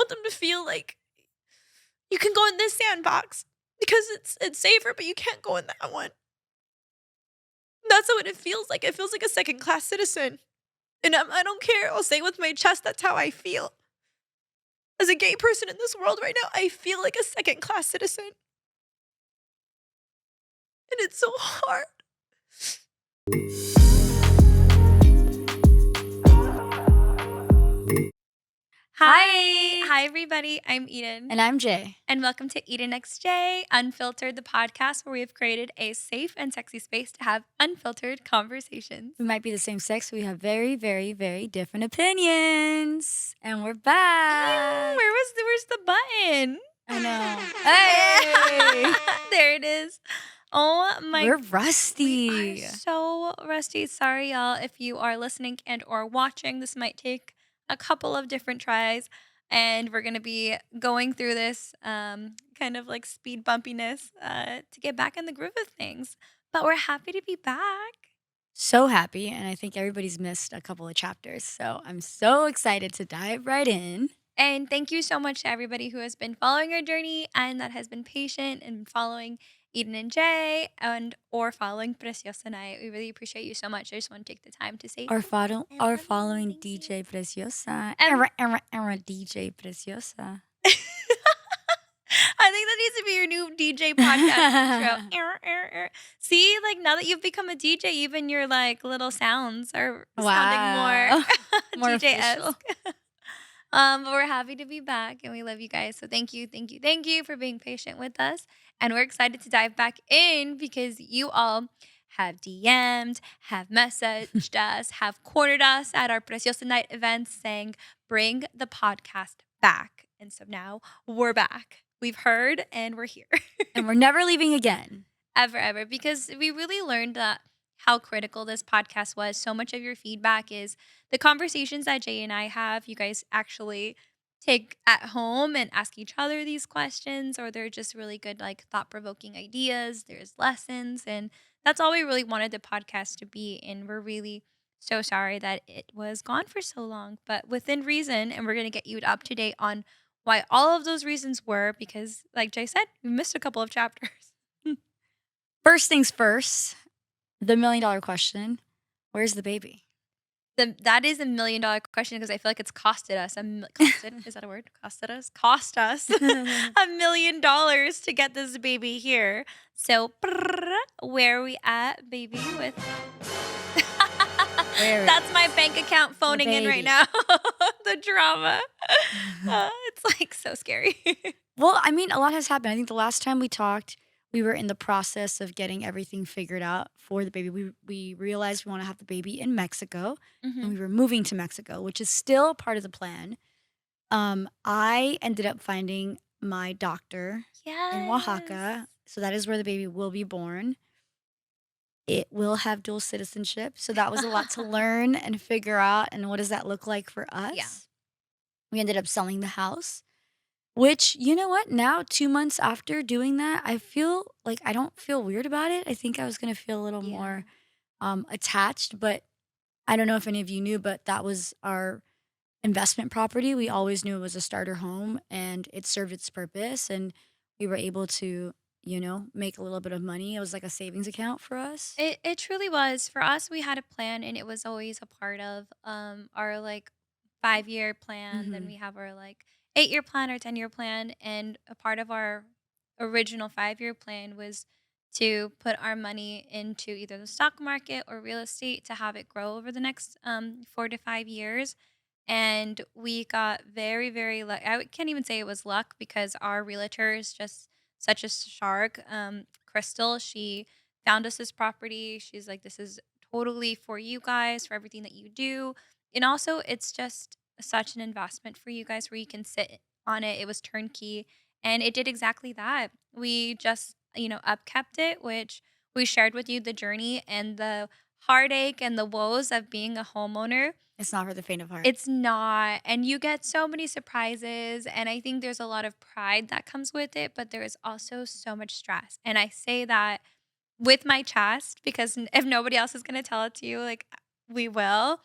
want them to feel like you can go in this sandbox because it's safer, but you can't go in that one. That's what it feels like. It feels like a second-class citizen. And I don't care. I'll say it with my chest. That's how I feel. As a gay person in this world right now, I feel like a second-class citizen. And it's so hard. Hi, everybody. I'm Eden. And I'm Jay. And welcome to Eden XJ Unfiltered, the podcast where we have created a safe and sexy space to have unfiltered conversations. We might be the same sex, but we have very, very, very different opinions. And we're back. Where's the button? I know. Hey! There it is. Oh my. We're rusty. We are so rusty. Sorry, y'all. If you are listening and or watching, this might take a couple of different tries. And we're going to be going through this kind of like speed bumpiness to get back in the groove of things. But we're happy to be back. So happy. And I think everybody's missed a couple of chapters. So I'm so excited to dive right in. And thank you so much to everybody who has been following our journey and that has been patient and following Eden and Jay and or following Preciosa and I. We really appreciate you so much. I just want to take the time to say our following DJ Preciosa. DJ Preciosa. I think that needs to be your new DJ podcast intro. See, like now that you've become a DJ, even your like little sounds are sounding more DJ-esque. But we're happy to be back and we love you guys. So thank you for being patient with us. And we're excited to dive back in because you all have DM'd, have messaged us, have cornered us at our Preciosa Night events saying, bring the podcast back. And so now we're back. We've heard and we're here. And we're never leaving again. Ever. Because we really learned that how critical this podcast was. So much of your feedback is the conversations that Jay and I have. You guys actually take at home and ask each other these questions, or they're just really good, like thought-provoking ideas. There's lessons, and that's all we really wanted the podcast to be. And we're really so sorry that it was gone for so long, but within reason. And we're going to get you up to date on why all of those reasons were, because like Jay said, we missed a couple of chapters. First things first, the $1 million question, where's the baby? That is $1 million question because I feel like it's costed us. Is that a word? Cost us $1 million to get this baby here. So where are we at, baby? With that's my bank account phoning in right now. The drama. It's like so scary. Well, I mean, a lot has happened. I think the last time we talked, we were in the process of getting everything figured out for the baby. We realized we want to have the baby in Mexico, and we were moving to Mexico, which is still part of the plan. I ended up finding my doctor in Oaxaca, so that is where the baby will be born. It will have dual citizenship, so that was a lot to learn and figure out, and what does that look like for us? Yeah. We ended up selling the house. Which, you know what? Now, 2 months after doing that, I feel like I don't feel weird about it. I think I was going to feel a little more attached, but I don't know if any of you knew, but that was our investment property. We always knew it was a starter home and it served its purpose, and we were able to, make a little bit of money. It was like a savings account for us. It truly was. For us, we had a plan, and it was always a part of our like 5-year plan. Then we have our like 8-year plan or 10-year plan, and a part of our original 5-year plan was to put our money into either the stock market or real estate to have it grow over the next 4 to 5 years. And we got very, very lucky. I can't even say it was luck because our realtor is just such a shark. Crystal, she found us this property. She's like, this is totally for you guys, for everything that you do. And also, it's just such an investment for you guys where you can sit on it. It was turnkey, and it did exactly that. We just, upkept it, which we shared with you the journey and the heartache and the woes of being a homeowner. It's not for the faint of heart. It's not. And you get so many surprises. And I think there's a lot of pride that comes with it, but there is also so much stress. And I say that with my chest because if nobody else is going to tell it to you, like we will.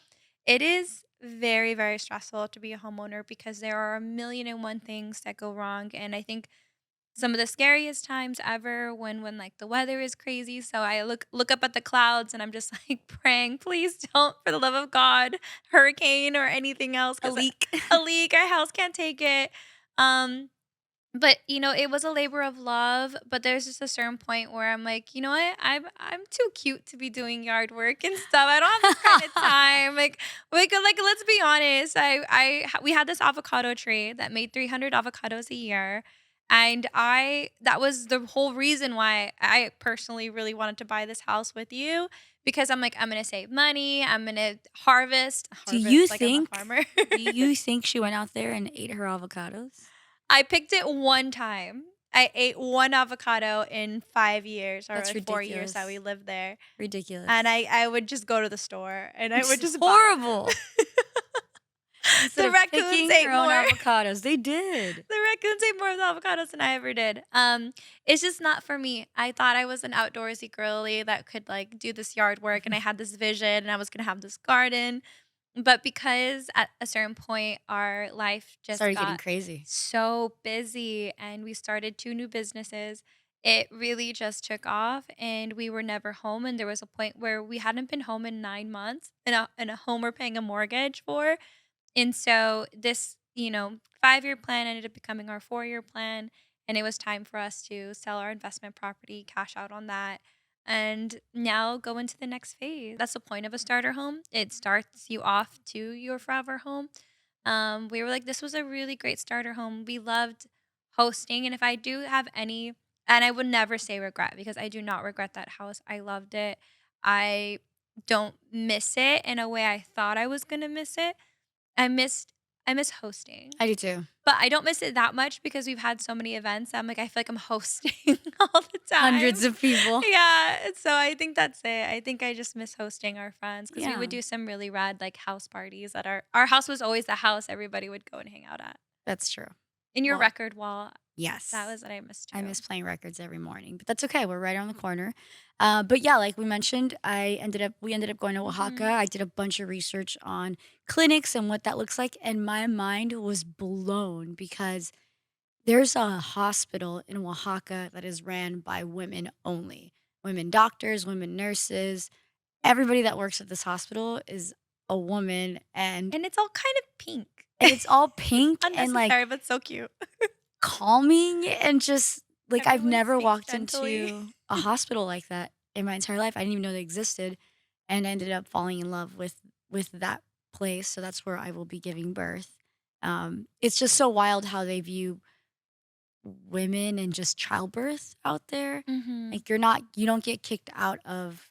It is very, very stressful to be a homeowner because there are a million and one things that go wrong. And I think some of the scariest times ever when like the weather is crazy. So I look up at the clouds and I'm just like praying, please don't, for the love of God, hurricane or anything else, A because leak. a leak, our house can't take it. Um, but, it was a labor of love, but there's just a certain point where I'm like, "You know what? I'm too cute to be doing yard work and stuff. I don't have this kind of time." Like let's be honest. We had this avocado tree that made 300 avocados a year, and I that was the whole reason why I personally really wanted to buy this house with you because I'm like, I'm going to save money. I'm going to Do you like I'm a think farmer. do you think she went out there and ate her avocados? I picked it one time. I ate one avocado in 5 years or That's like 4 years that we ridiculous. lived there, and Ridiculous. I would just go to the store and I would It's just buy horrible. them. Instead The of raccoons picking ate her own more. avocados, they did. The raccoons ate more of the avocados than I ever did. It's just not for me. I thought I was an outdoorsy girly that could, like, do this yard work, and I had this vision, and I was gonna have this garden, but because at a certain point, our life just Started getting got crazy. so busy and we started 2 new businesses, it really just took off and we were never home, and there was a point where we hadn't been home in 9 months in a home we're paying a mortgage for, and so this, 5-year plan ended up becoming our 4-year plan, and it was time for us to sell our investment property, cash out on that, and now go into the next phase. That's the point of a starter home. It starts you off to your forever home. We were like, this was a really great starter home. We loved hosting, and if I do have any, and I would never say regret because I do not regret that house. I loved it. I don't miss it in a way I thought I was gonna miss it. I missed I miss hosting, I do too. but I don't miss it that much because we've had so many events. I'm like, I feel like I'm hosting all the time. Hundreds of people. Yeah, so I think that's it. I think I just miss hosting our friends because we would Yeah, do some really rad, like, house parties at our house was always the house everybody would go and hang out at. that's true. In your Well, record wall, that yes. was what I miss I too. miss playing records every morning, but that's okay. We're right around the corner. But yeah, like we mentioned, we ended up going to Oaxaca. Mhm. I did a bunch of research on clinics and what that looks like, and my mind was blown because there's a hospital in Oaxaca that is ran by women only. Women doctors, women nurses, everybody that works at this hospital is a woman, And it's all kind of pink. and it's all pink and like Unnecessary, but so cute. calming and just like I've Everyone never speaks walked gently. into a hospital like that in my entire life. I didn't even know they existed, and I ended up falling in love with that place. So that's where I will be giving birth. It's just so wild how they view women and just childbirth out there. Mhm. Like you don't get kicked out of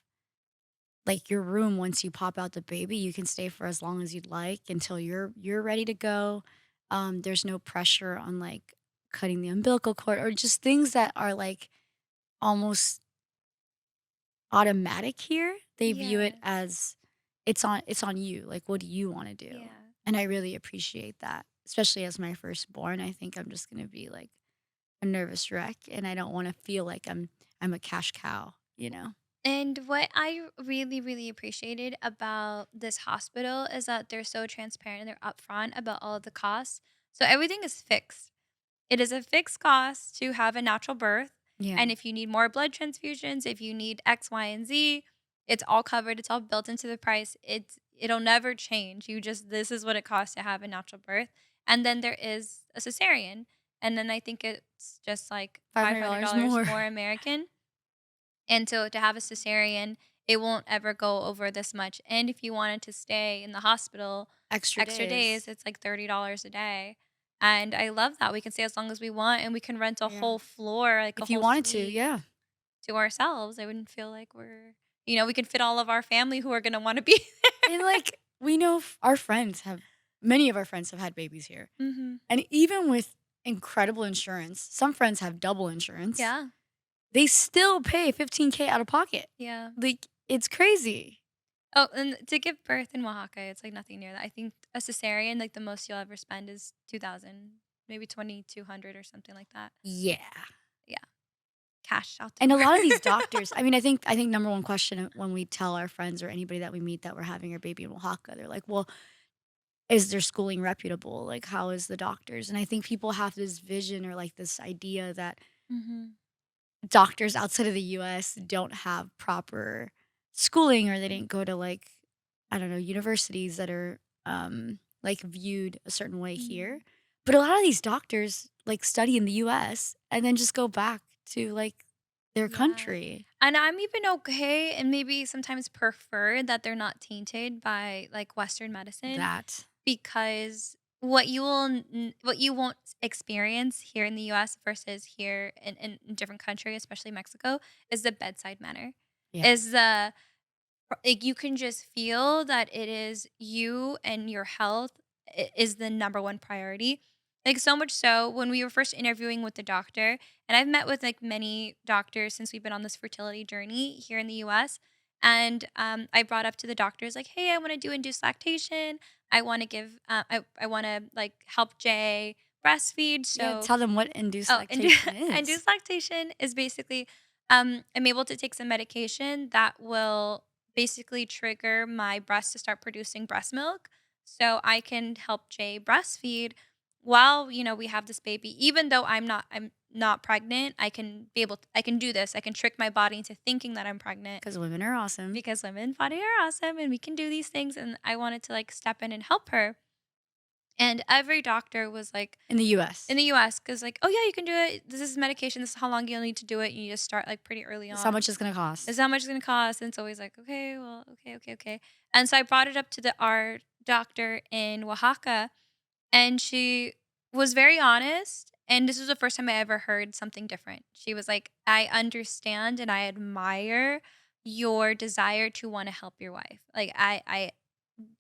like your room once you pop out the baby. You can stay for as long as you'd like until you're ready to go. There's no pressure on like cutting the umbilical cord or just things that are like almost automatic here. They view it Yeah. as it's on you. Like what do you want to do? Yeah. And I really appreciate that. Especially as my firstborn, I think I'm just gonna be like a nervous wreck and I don't want to feel like I'm a cash cow, you know? And what I really, really appreciated about this hospital is that they're so transparent and they're upfront about all of the costs. So everything is fixed. It is a fixed cost to have a natural birth. Yeah. And if you need more blood transfusions, if you need X, Y, and Z, it's all covered. It's all built into the price. It'll never change. You just this is what it costs to have a natural birth. And then there is a cesarean. And then I think it's just like $500 $500 more. more American. And so to have a cesarean, it won't ever go over this much. And if you wanted to stay in the hospital Extra extra days, days. it's like $30 a day. And I love that. We can stay as long as we want and we can rent a Yeah. whole floor, like a If you whole wanted to, suite yeah. to ourselves. I wouldn't feel like we can fit all of our family who are going to want to be And there. like we know our friends have many of our friends have had babies here. Mhm. And even with incredible insurance, some friends have double insurance. Yeah. They still pay 15K out of pocket. Yeah. Like it's crazy. Oh, and to give birth in Oaxaca, it's like nothing near that. I think a cesarean, like the most you'll ever spend is 2000, maybe 2200 or something like that. Yeah. Yeah. Cash out the And a door. lot of these doctors, I mean, I think number one question when we tell our friends or anybody that we meet that we're having our baby in Oaxaca, they're like, "Well, is their schooling reputable? Like, how is the doctors? And I think people have this vision or like this idea that Mhm. doctors outside of the US don't have proper schooling or they didn't go to like, I don't know, universities that are like viewed a certain way here. Mhm. But a lot of these doctors like study in the US and then just go back to like their Yeah. country. And I'm even okay and maybe sometimes prefer that they're not tainted by, like, Western medicine That. because what you won't experience here in the US versus here in a different country, especially Mexico, is the bedside manner. Yeah. Is the like, you can just feel that it is you and your health is the number one priority. Like, so much so when we were first interviewing with the doctor, and I've met with like many doctors since we've been on this fertility journey here in the US. And I brought up to the doctors, like, hey, I want to do induced lactation. I want to give, I want to like help Jay breastfeed. Yeah, So tell them what induced oh, lactation is. induced lactation is basically, I'm able to take some medication that will basically trigger my breast to start producing breast milk, so I can help Jay breastfeed while we have this baby. Even though I'm not pregnant, I can do this. I can trick my body into thinking that I'm pregnant Because women are awesome. because women body are awesome and we can do these things. And I wanted to like step in and help her. And every doctor was like, In the in US. the US, because like, "Oh, yeah, you can do it. This is medication. This is how long you'll need to do it." And you just start, like, pretty early That's how on. much it's gonna This cost. is how much it's gonna cost, and it's always like, "Okay, well, okay, okay, okay." And so I brought it up to the our doctor in Oaxaca, and she was very honest, and this was the first time I ever heard something different. She was like, "I understand and I admire your desire to wanna help your wife. Like, I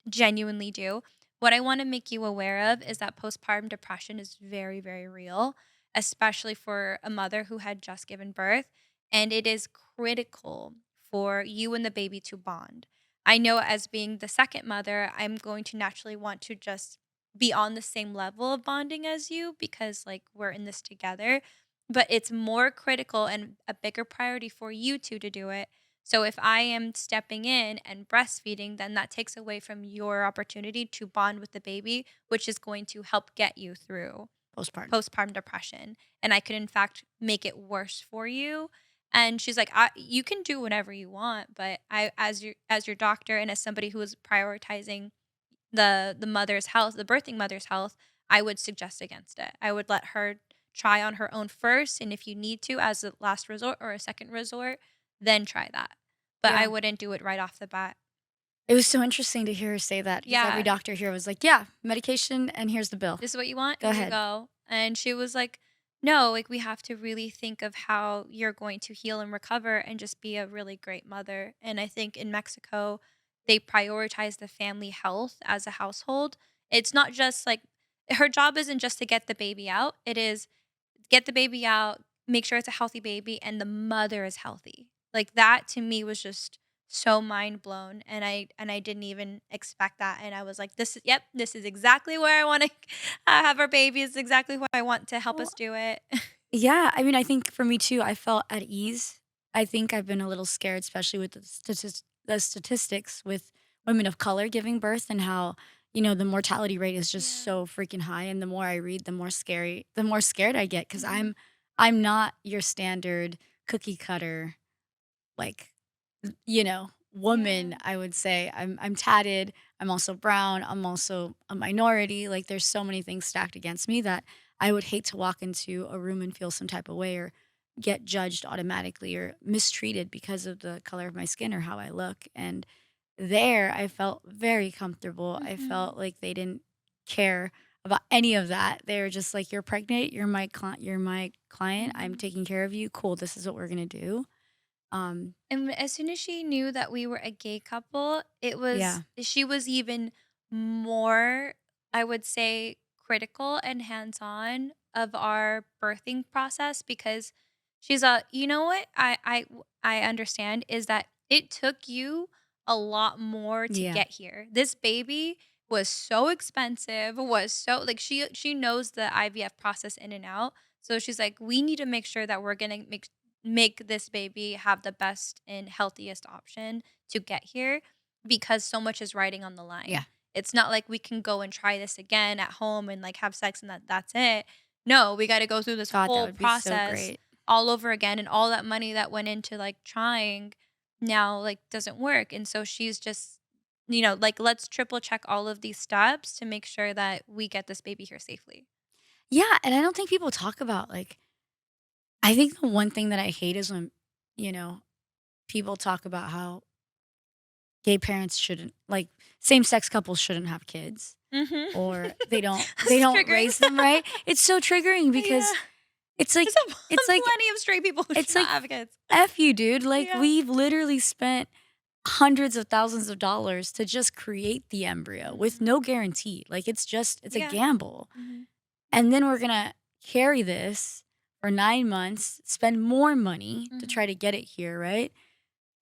genuinely do. What I want to make you aware of is that postpartum depression is very, very real, especially for a mother who had just given birth. And it is critical for you and the baby to bond. I know as being the second mother, I'm going to naturally want to just be on the same level of bonding as you because, like, we're in this together. But it's more critical and a bigger priority for you two to do it. So if I am stepping in and breastfeeding, then that takes away from your opportunity to bond with the baby, which is going to help get you through Postpartum. postpartum depression. And I could, in fact, make it worse for you. And she's like, you can do whatever you want, but as your doctor and as somebody who is prioritizing the mother's health, the birthing mother's health, I would suggest against it. I would let her try on her own first, and if you need to as a last resort or a second resort, then try that. But I Yeah. wouldn't do it right off the bat. It was so interesting to hear her say that because every Yeah, doctor here was like, "Yeah, medication and here's the bill. "This is what you want? Go Here you ahead." go." And she was like, "No, like, we have to really think of how you're going to heal and recover and just be a really great mother." And I think in Mexico, they prioritize the family health as a household. It's not just like her job isn't just to get the baby out, it is get the baby out, make sure it's a healthy baby, and the mother is healthy. Like, that to me was just so mind blown, and I didn't even expect that, and I was like, this is exactly where I wanna have our baby, it's exactly who I want to help Well, us do it." yeah, I mean, I think for me too, I felt at ease. I think I've been a little scared, especially with the statistics with women of color giving birth and how, the mortality rate is just Yeah. so freaking high. And the more I read, the more scared I get because Mhm. I'm not your standard cookie cutter like woman. Yeah. I would say I'm tatted, I'm also brown, I'm also a minority. Like there's so many things stacked against me that I would hate to walk into a room and feel some type of way or get judged automatically or mistreated because of the color of my skin or how I look. And there I felt very comfortable. I Mhm. felt like they didn't care about any of that. They were just like, "You're pregnant, you're my client, I'm Mhm. taking care of you. Cool, this is what we're gonna do." Um, And as soon as she knew that we were a gay couple, yeah. she was even more, I would say, critical and hands-on of our birthing process because she's a, you know what I understand is that it took you a lot more to Yeah. get here. This baby was so expensive, was so like she knows the IVF process in and out. So she's like, we need to make sure that we're gonna make this baby have the best and healthiest option to get here because so much is riding on the line. Yeah. It's not like we can go and try this again at home and, like, have sex and that's it. No, we gotta go through this God, that whole would be so process great. all over again, and all that money that went into, like, trying now, like, doesn't work, and so she's just, like, "Let's triple check all of these steps to make sure that we get this baby here safely." Yeah, and I don't think people talk about, like I think the one thing that I hate is when, you know, people talk about how gay parents shouldn't like, same-sex couples shouldn't have kids, Mhm. or they don't they It's don't triggering. raise them right. It's so triggering Yeah. because it's like There's a it's like plenty of straight people who should it's not like, have kids. "F you, dude." Like, Yeah. we've literally spent hundreds of thousands of dollars to just create the embryo with Mhm. no guarantee. Like, it's a Yeah. gamble. Mhm. And then we're gonna carry this for 9 months, spend more money to Mhm. try to get it here, right?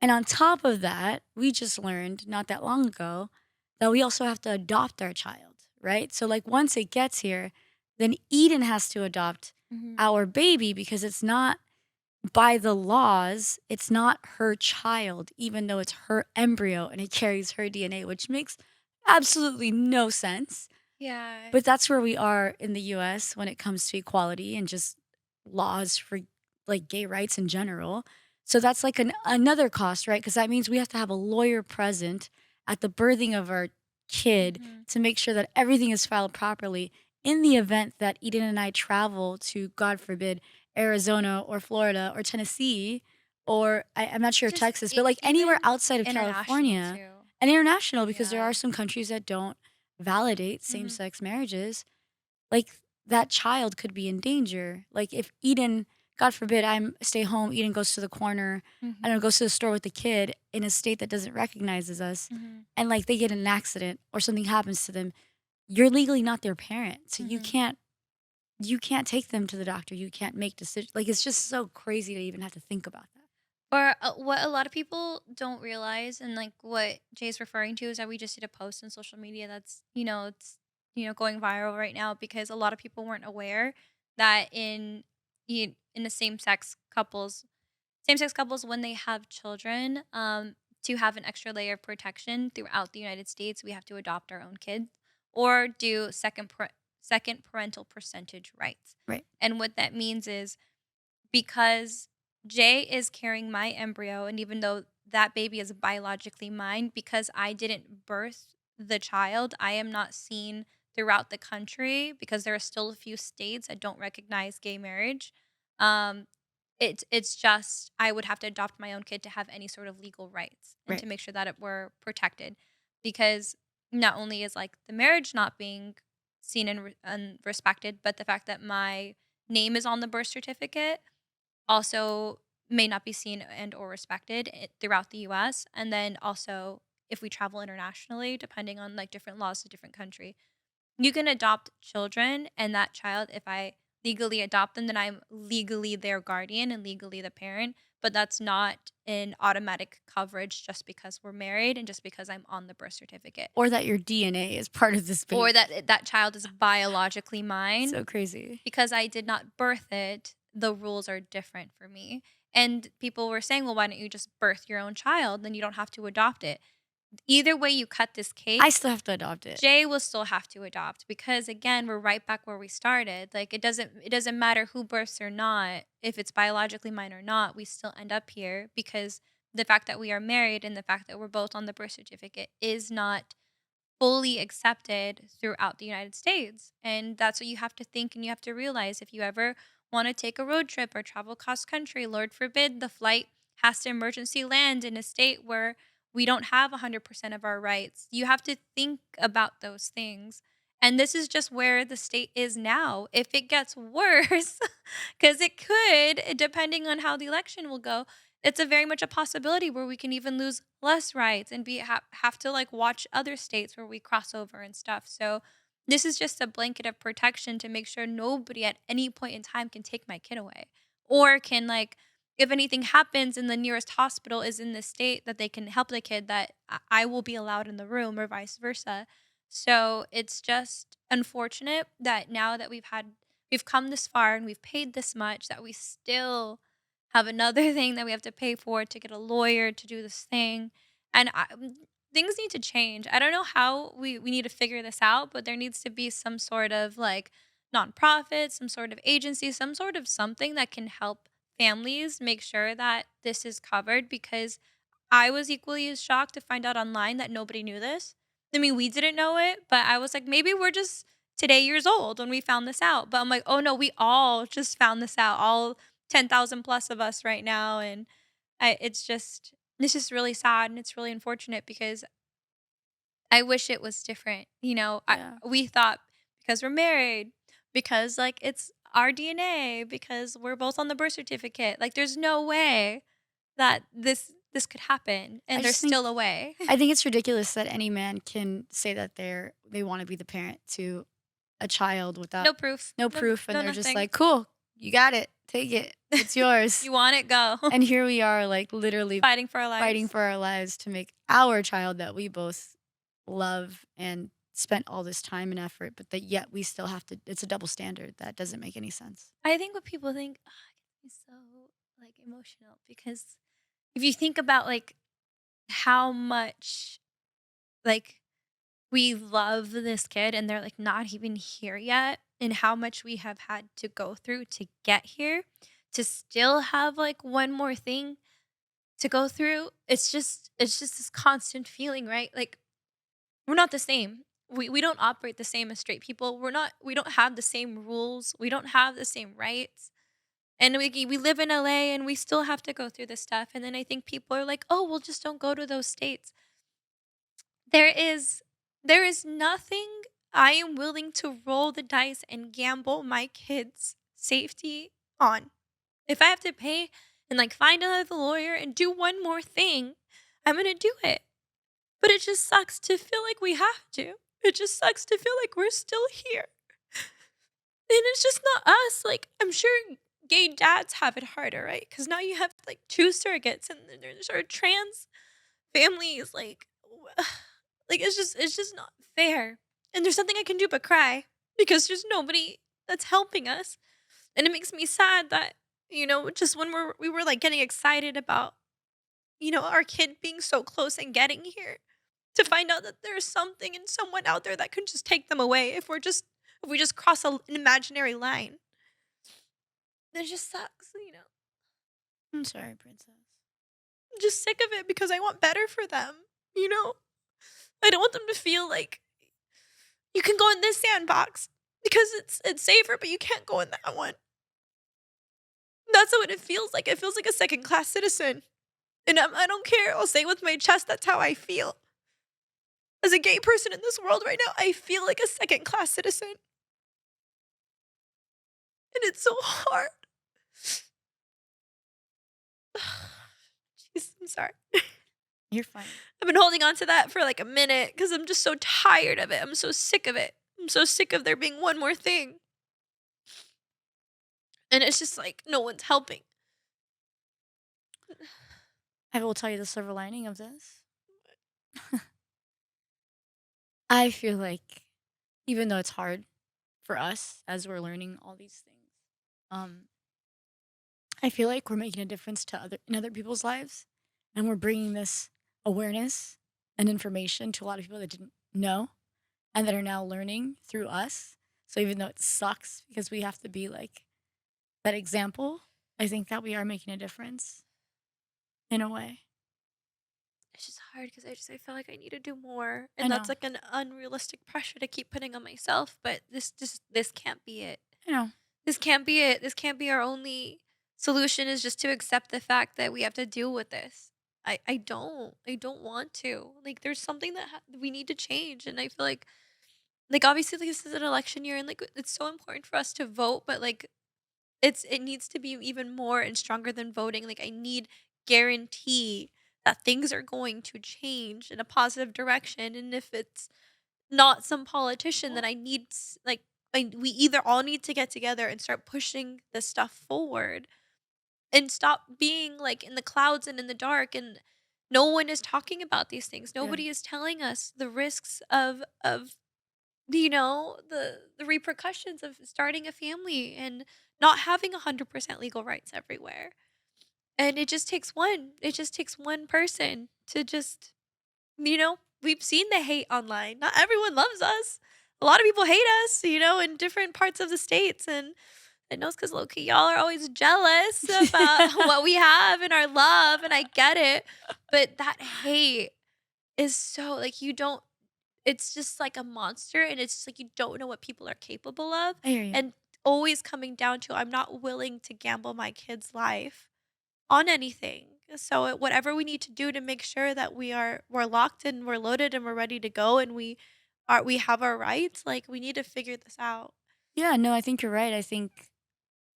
And on top of that, we just learned not that long ago that we also have to adopt our child, right? So, like, once it gets here, then Eden has to adopt Mhm. our baby because it's not by the laws, it's not her child, even though it's her embryo and it carries her DNA, which makes absolutely no sense. Yeah. But that's where we are in the US when it comes to equality and just laws for like gay rights in general. So that's like another cost, right? Because that means we have to have a lawyer present at the birthing of our kid Mhm. to make sure that everything is filed properly in the event that Eden and I travel to, God forbid, Arizona or Florida or Tennessee, or I'm not sure of Just Texas, but like anywhere even outside of international California too. and international, because there Yeah. are some countries that don't validate Mhm. same-sex marriages, like that child could be in danger. Like if Eden, God forbid, I'm stay home, Eden goes to the corner, I don't know, Mhm. goes to the store with the kid in a state that doesn't recognizes us, Mhm. and like they get in an accident or something happens to them, you're legally not their parent. So Mhm. you can't take them to the doctor. You can't make decisions. Like it's just so crazy to even have to think about that. Or what a lot of people don't realize, and like what Jay's referring to, is that we just did a post on social media that's it's going viral right now because a lot of people weren't aware that in the same sex couples when they have children, to have an extra layer of protection throughout the United States, we have to adopt our own kids or do second parental percentage rights. Right. And what that means is, because Jay is carrying my embryo, and even though that baby is biologically mine, because I didn't birth the child, I am not seen throughout the country because there are still a few states that don't recognize gay marriage. Um, it's just I would have to adopt my own kid to have any sort of legal rights and to Right. make sure that it were protected, because not only is like the marriage not being seen and respected, but the fact that my name is on the birth certificate also may not be seen and or respected throughout the US. And then also if we travel internationally, depending on like different laws of different country, you can adopt children, and that child, if I legally adopt them, then I'm legally their guardian and legally the parent, but that's not an automatic coverage just because we're married and just because I'm on the birth certificate, Or that your DNA is part of this or baby. that child is biologically mine. So crazy. Because I did not birth it, the rules are different for me. And people were saying, "Well, why don't you just birth your own child? Then you don't have to adopt it." Either way you cut this I cake, still have to adopt it. Jay will still have to adopt, because again, we're right back where we started. Like it doesn't matter who births or not, if it's biologically mine or not, we still end up here because the fact that we are married and the fact that we're both on the birth certificate is not fully accepted throughout the United States. And that's what you have to think and you have to realize. If you ever want to take a road trip or travel cross country, Lord forbid the flight has to emergency land in a state where we don't have 100% of our rights. You have to think about those things. And this is just where the state is now. If it gets worse, because it could, depending on how the election will go, it's a very much a possibility where we can even lose less rights and have to like watch other states where we cross over and stuff. So this is just a blanket of protection to make sure nobody at any point in time can take my kid away, or can like, if anything happens and the nearest hospital is in the state that they can help the kid, that I will be allowed in the room or vice versa. So it's just unfortunate that now that we've come this far and we've paid this much, that we still have another thing that we have to pay for to get a lawyer to do this thing. And things need to change. I don't know how we need to figure this out, but there needs to be some sort of like nonprofit, some sort of agency, some sort of something that can help families make sure that this is covered because I was equally as shocked to find out online that nobody knew this. I mean, we didn't know it, but I was like, maybe we're just today years old when we found this out. But I'm like, oh no, we all just found this out, all 10,000 plus of us right now. And it's just really sad and it's really unfortunate because I wish it was different. Yeah. We thought because we're married, because like it's our DNA, because we're both on the birth certificate, like there's no way that this could happen, I and there's just think still a way. I think it's ridiculous that any man can say that they want to be the parent to a child without No proof. no No proof, and no they're just nothing. like, "Cool, you got it, take it, it's yours." You want it, go. And here we are, like literally Fighting for our fighting lives. for our lives to make our child that we both love and spent all this time and effort, but that yet we still have to. It's a double standard that doesn't make any sense. I think what people think, it gets me so, like, emotional because if you think about, like, how much, like, we love this kid and they're, like, not even here yet, and how much we have had to go through to get here, to still have, like, one more thing to go through, it's just this constant feeling, right? Like, we're not the same. We don't operate the same as straight people. We don't have the same rules. We don't have the same rights. And we live in LA and we still have to go through this stuff. And then I think people are like, "Oh, well just don't go to those states." There is there is nothing I am willing to roll the dice and gamble my kids' safety on. If I have to pay and like find another lawyer and do one more thing, I'm going to do it. But it just sucks to feel like we have to. It just sucks to feel like we're still here. And it's just not us. Like, I'm sure gay dads have it harder, right? Because now you have like two surrogates and then there's our trans families. Like it's just not fair. And there's nothing I can do but cry because there's nobody that's helping us. And it makes me sad that, just when we were like getting excited about, our kid being so close and getting here to find out that there's something and someone out there that can just take them away if we just cross an imaginary line. It just sucks. I'm sorry, princess. I'm just sick of it because I want better for them. You know, I don't want them to feel like you can go in this sandbox because it's safer, but you can't go in that one. That's what it feels like. It feels like a second class citizen, and I don't care. I'll say it with my chest. That's how I feel. As a gay person in this world right now, I feel like a second class citizen, and it's so hard. Jeez, I'm sorry. You're fine. I've been holding on to that for like a minute because I'm just so tired of it. I'm so sick of it. I'm so sick of there being one more thing. And it's just like no one's helping. I will tell you the silver lining of this. I feel like even though it's hard for us as we're learning all these things, um, I feel like we're making a difference to other people's lives, and we're bringing this awareness and information to a lot of people that didn't know and that are now learning through us. So even though it sucks because we have to be like that example, I think that we are making a difference in a way. It's just hard because I feel like I need to do more, I and that's know. like an unrealistic pressure to keep putting on myself. But this can't be it. I know. This can't be it. This can't be our only solution. Is just to accept the fact that we have to deal with this. I don't want to. Like there's something that we need to change, and I feel like obviously like, this is an election year, and like it's so important for us to vote, but like it needs to be even more and stronger than voting. Like I need guarantee that things are going to change in a positive direction. And if it's not some politician, then I need we either all need to get together and start pushing this stuff forward and stop being like in the clouds and in the dark and no one is talking about these things. Yeah. Nobody is telling us the risks of the repercussions of starting a family and not having 100% legal rights everywhere. And it just takes one. It just takes one person to just we've seen the hate online. Not everyone loves us. A lot of people hate us, in different parts of the states, and I know it's because low key y'all are always jealous about what we have and our love, and I get it. But that hate is so like you don't it's just like a monster, and it's just like you don't know what people are capable of, I hear you. and always coming down to I'm not willing to gamble my kid's life on anything. So whatever we need to do to make sure that we're locked and we're loaded and we're ready to go and we have our rights, like we need to figure this out. Yeah, no, I think you're right. I think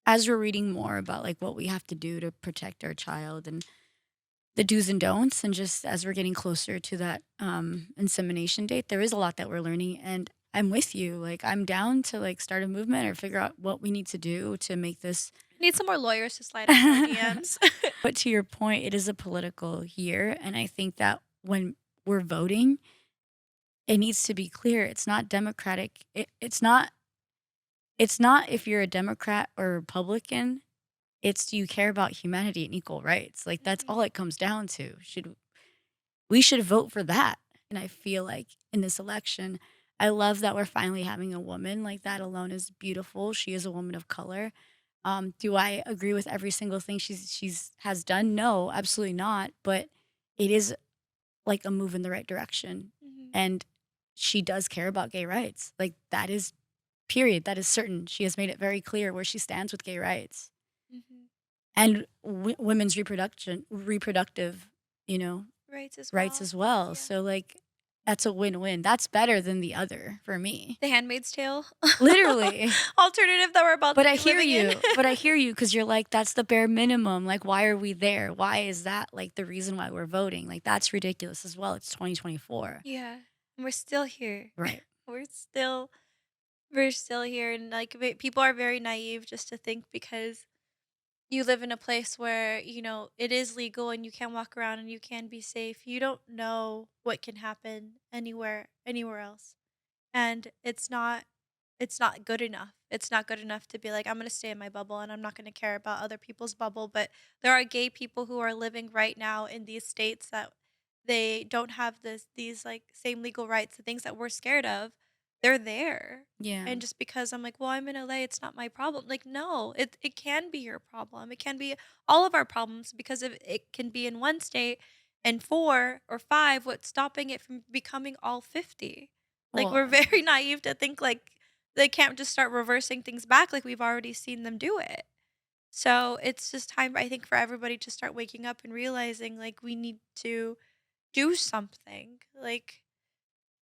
as we're reading more about like what we have to do to protect our child and the do's and don'ts, and just as we're getting closer to that insemination date, there is a lot that we're learning. And I'm with you. Like I'm down to like start a movement or figure out what we need to do to make this. Need some more lawyers to slide into our DMs. But to your point, it is a political year, and I think that when we're voting, it needs to be clear. It's not democratic. It's not. It's not if you're a Democrat or Republican. It's do you care about humanity and equal rights? Like that's all Mhm, it comes down to. We should vote for that. And I feel like in this election, I love that we're finally having a woman. Like that alone is beautiful. She is a woman of color. Do I agree with every single thing she's has done? No, absolutely not. But it is like a move in the right direction. mhm, And she does care about gay rights. Like that is period. That is certain. She has made it very clear where she stands with gay rights mhm. and women's reproductive, you know, Rights as rights well. as well. Yeah. So like that's a win-win. That's better than the other for me. The Handmaid's Tale Literally. alternative that we're about But to I be hear living in. you. But I hear you cuz you're like that's the bare minimum. Like why are we there? Why is that like the reason why we're voting? Like that's ridiculous as well. It's 2024. Yeah, and we're still here. Right. We're still we're still here, and like people are very naive just to think because you live in a place where it is legal and you can walk around and you can be safe. You don't know what can happen anywhere else, and it's not good enough. It's not good enough to be like, I'm going to stay in my bubble and I'm not going to care about other people's bubble. But there are gay people who are living right now in these states that they don't have these like same legal rights, the things that we're scared of. They're there. Yeah. And just because I'm like, well, I'm in LA, it's not my problem. Like, no, it can be your problem. It can be all of our problems because of it can be in one state and four or five, what's stopping it from becoming all 50? Like, Well, we're very naive to think like they can't just start reversing things back like we've already seen them do it. So it's just time, I think, for everybody to start waking up and realizing like we need to do something. Like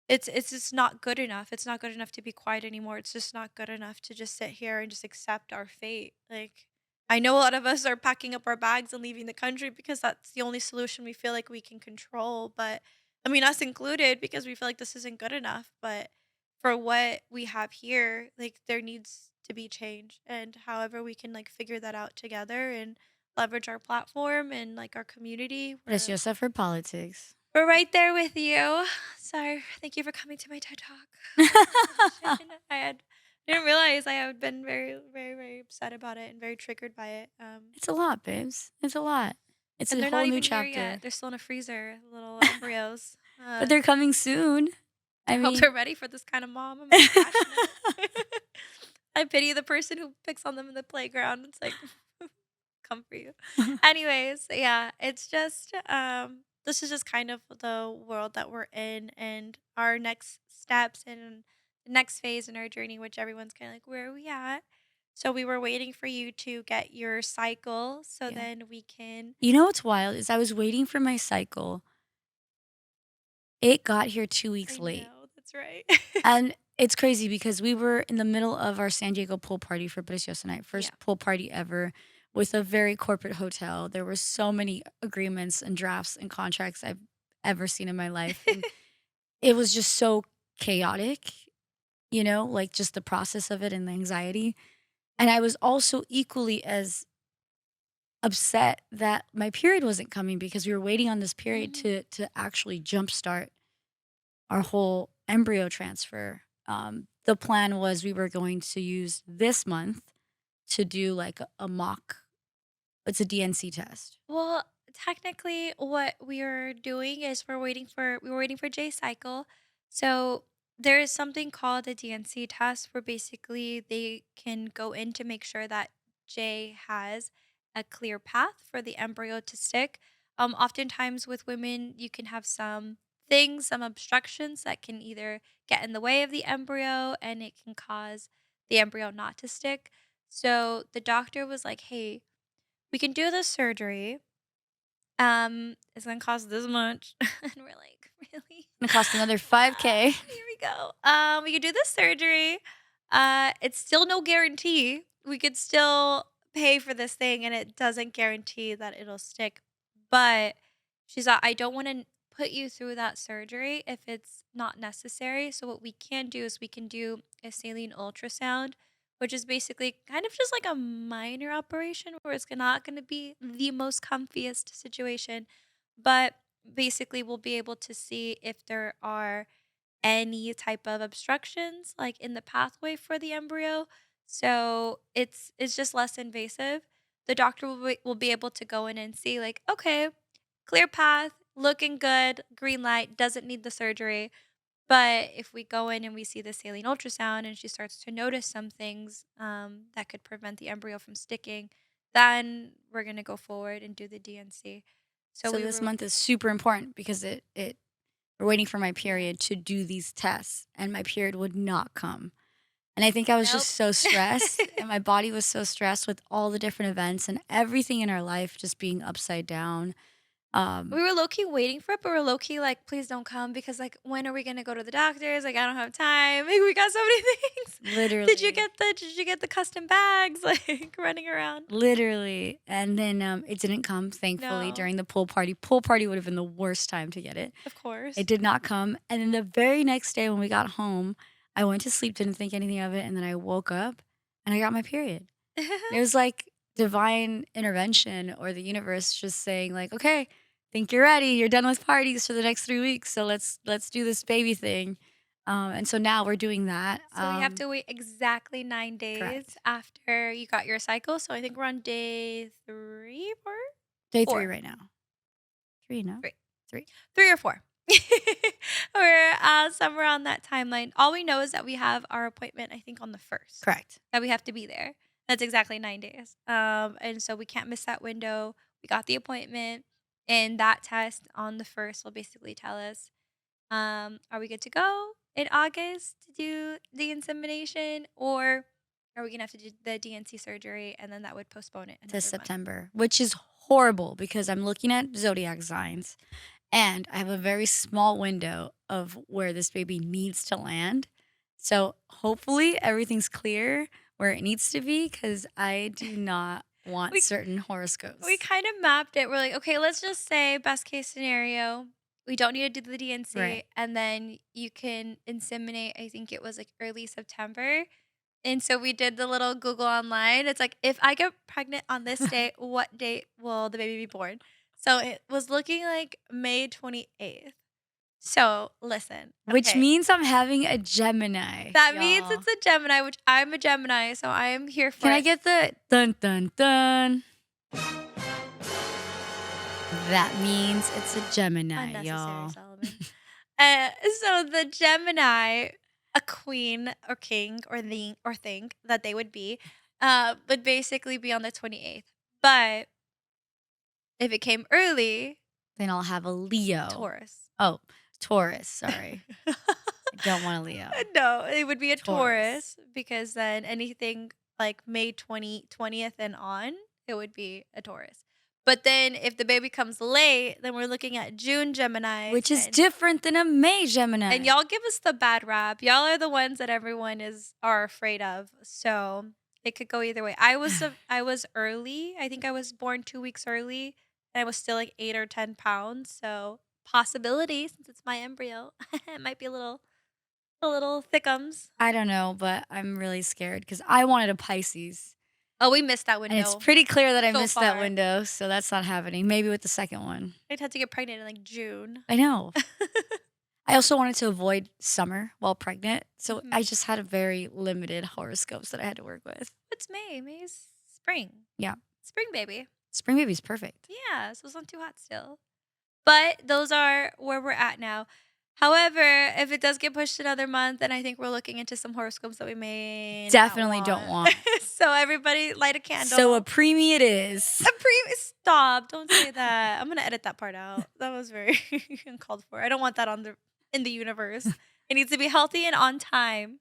it's just not good enough. It's not good enough to be quiet anymore. It's just not good enough to just sit here and just accept our fate. Like I know a lot of us are packing up our bags and leaving the country because that's the only solution we feel like we can control, but I mean us included because we feel like this isn't good enough, but for what we have here, like there needs to be change, and however we can like figure that out together and leverage our platform and like our community, Preciosa for politics. we're right there with you. So, thank you for coming to my TED Talk. Oh my gosh, I didn't realize I had been very, very, very upset about it and very triggered by it. It's a lot, babes. It's a lot. It's And a they're not whole new even here yet. chapter. They're still in a freezer, little embryos. But they're coming soon. I I hope mean they're ready for this kind of mom. I'm very passionate. I pity the person who picks on them in the playground. It's like, come for you. Anyways, yeah, it's just this is just kind of the world that we're in and our next steps and the next phase in our journey, which everyone's kind of like, where are we at? So we were waiting for you to get your cycle so Yeah. then we can. You know what's wild is I was waiting for my cycle. It got here 2 weeks I late. know, that's right. And it's crazy because we were in the middle of our San Diego pool party for Preciosa night, Yeah. first pool party ever with a very corporate hotel. There were so many agreements and drafts and contracts I've ever seen in my life. And it was just so chaotic, like just the process of it and the anxiety. And I was also equally as upset that my period wasn't coming because we were waiting on this period Mhm. to actually jumpstart our whole embryo transfer. The plan was we were going to use this month to do like a mock. It's a DNC test. Well, technically, what we are doing is we were waiting for Jay's cycle. So there is something called the DNC test where basically they can go in to make sure that Jay has a clear path for the embryo to stick. Oftentimes with women, you can have some things, some obstructions that can either get in the way of the embryo and it can cause the embryo not to stick. So the doctor was like, "Hey, we can do the surgery. It's gonna cost this much." And we're like, "Really?" Gonna cost another 5K. Here we go. We could do the surgery. It's still no guarantee. We could still pay for this thing and it doesn't guarantee that it'll stick. But she's like, "I don't want to put you through that surgery if it's not necessary. So what we can do is we can do a saline ultrasound, which is basically kind of just like a minor operation where it's not going to be the most comfiest situation, but basically we'll be able to see if there are any type of obstructions like in the pathway for the embryo. So it's just less invasive. The doctor will be able to go in and see like, okay, clear path, looking good, green light, doesn't need the surgery. But if we go in and we see the saline ultrasound and she starts to notice some things that could prevent the embryo from sticking, then we're gonna go forward and do the DNC. So So we this were month is super important because it we're waiting for my period to do these tests, and my period would not come. And I think I was nope. just so stressed, and my body was so stressed with all the different events and everything in our life just being upside down. We Um, were low key waiting for it, but we're low key like, please don't come because like, when are we gonna go to the doctors? Like, I don't have time. Like, we got so many things. literally, Did you get the custom bags? Like running around. literally. And then it didn't come, thankfully, No, during the pool party. Pool party would have been the worst time to get it. of It course. did not come. And then the very next day when we got home, I went to sleep, didn't think anything of it, and then I woke up and I got my period. And it was like divine intervention or the universe just saying like, "Okay, think you're ready. You're done with parties for the next 3 weeks, so let's do this baby thing." And so now we're doing that. So we have to wait exactly 9 days Correct. after you got your cycle. So I think we're on day three, four, Day 3 four, right now. 3, no? three. 3. 3 or 4. We're, somewhere on that timeline. All we know is that we have our appointment, I think, on the 1st, Correct. that we have to be there. That's exactly 9 days. And so we can't miss that window. We got the appointment, and that test on the 1st will basically tell us, are we good to go in August to do the insemination, or are we gonna have to do the DNC surgery, and then that would postpone it To another month? September, which is horrible because I'm looking at zodiac signs and I have a very small window of where this baby needs to land. So hopefully everything's clear where it needs to be because I do not want We certain we horoscopes. kind of mapped it. We're like, okay, let's just say best case scenario, we don't need to do the Right. DNC, and then you can inseminate. I think it was like early September. And so we did the little Google online. It's like, if I get pregnant on this day, what date will the baby be born? So it was looking like May 28th. So listen, Which okay. means I'm having a Gemini, That means y'all. it's a Gemini, which I'm a Gemini, so I am here for Can I it. get the dun dun dun? That means it's a Gemini, Unnecessary, y'all. Solomon. Uh, so the Gemini, a queen or king or thing that they would basically be on the 28th. But if it came early, Then I'll have a Leo. Taurus. Oh, Taurus, sorry. I don't want a Leo. No, it would be a Taurus. Taurus because then anything like May 20th and on, it would be a Taurus. But then if the baby comes late, then we're looking at June Geminis, Which is different than a May and Gemini. y'all give us the bad rap. Y'all are the ones that everyone are afraid of. So it could go either way. I was early. I think I was born 2 weeks early, and I was still like 8 or 10 pounds. So possibility, since it's my embryo, it might be a little thickums. I don't know, but I'm really scared because I wanted a Pisces. Oh, we missed that And it's window pretty clear that I so missed that far. window, so that's not happening. Maybe with the second one. I'd have to get pregnant in like June. I know. I also wanted to avoid summer while pregnant, so I Mhm. just had a very limited horoscopes that I had to work with. It's May. May's spring. Yeah. Spring baby. Spring baby's perfect. Yeah, so it's not too hot still. But those are where we're at now. However, if it does get pushed another month, then I think we're looking into some horoscopes that we may not Definitely don't want. want. So everybody light a So a candle. preemie it is. A stop, don't say that. I'm gonna edit that part out. That was very uncalled for. I don't want that on the in the universe. It needs to be healthy and on time.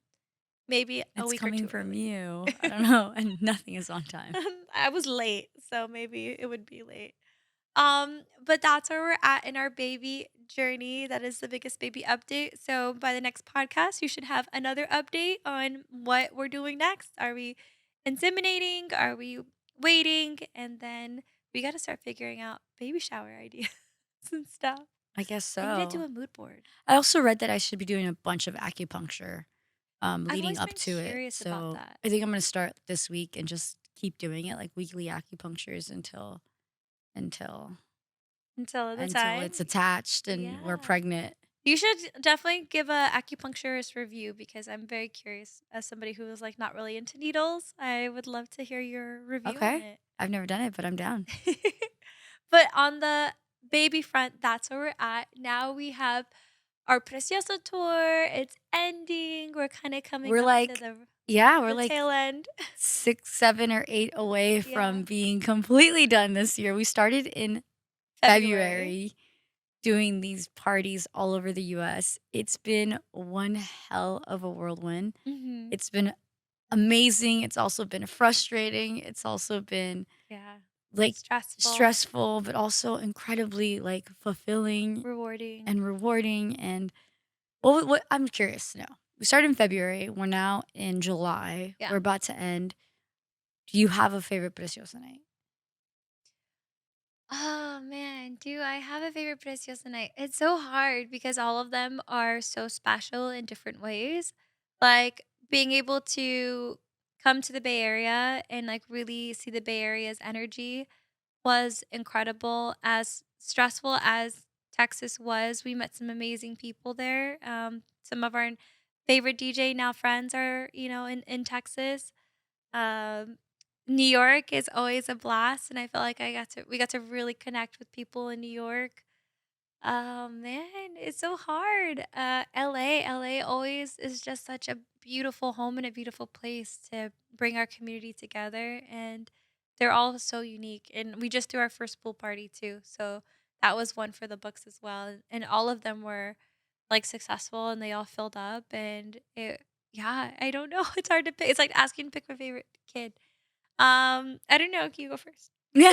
Maybe a It's week or coming 2 from early. you. I don't know. And nothing is on time. I was late, so maybe it would be late. But that's where we're at in our baby journey. That is the biggest baby update. So by the next podcast, you should have another update on what we're doing next. Are we inseminating? Are we waiting? And then we got to start figuring out baby shower ideas and stuff. I guess I need to do so. a mood board. I also read that I should be doing a bunch of acupuncture I've leading always up been to it. curious about So that I think I'm going to start this week and just keep doing it, like weekly acupunctures until until the until time. it's attached and we're Yeah. pregnant. You should definitely give a acupuncturist review because I'm very curious. As somebody who is like not really into needles, I would love to hear your review on Okay. it. I've never done it, but I'm down. But on the baby front, that's where we're at. Now we have our Preciosa tour. It's ending. We're kind of coming We're up to like, the yeah, we're the like tail end. 6, 7, or 8 away Yeah. from being completely done this year. We started in February. February doing these parties all over the US. It's been one hell of a whirlwind. Mm-hmm. It's been amazing. It's also been frustrating. It's also been Yeah. like Stressful, stressful, but also incredibly like fulfilling rewarding. and rewarding. And what I'm curious to know. We started in February. We're now in July. Yeah. We're about to end. Do you have a favorite Preciosa night? Oh man, do I have a favorite Preciosa night? It's so hard because all of them are so special in different ways. Like being able to come to the Bay Area and like really see the Bay Area's energy was incredible. As stressful as Texas was, we met some amazing people there. Some of our favorite DJ now friends are, in Texas. Um, New York is always a blast, and I feel like we got to really connect with people in New York. Oh man, it's so hard. LA always is just such a beautiful home and a beautiful place to bring our community together, and they're all so unique. And we just threw our first pool party too, so that was one for the books as well. And all of them were like successful, and they all filled up. And yeah, I don't know. It's hard to pick. It's like asking to pick my favorite kid. I don't know. Can you go first? Yeah.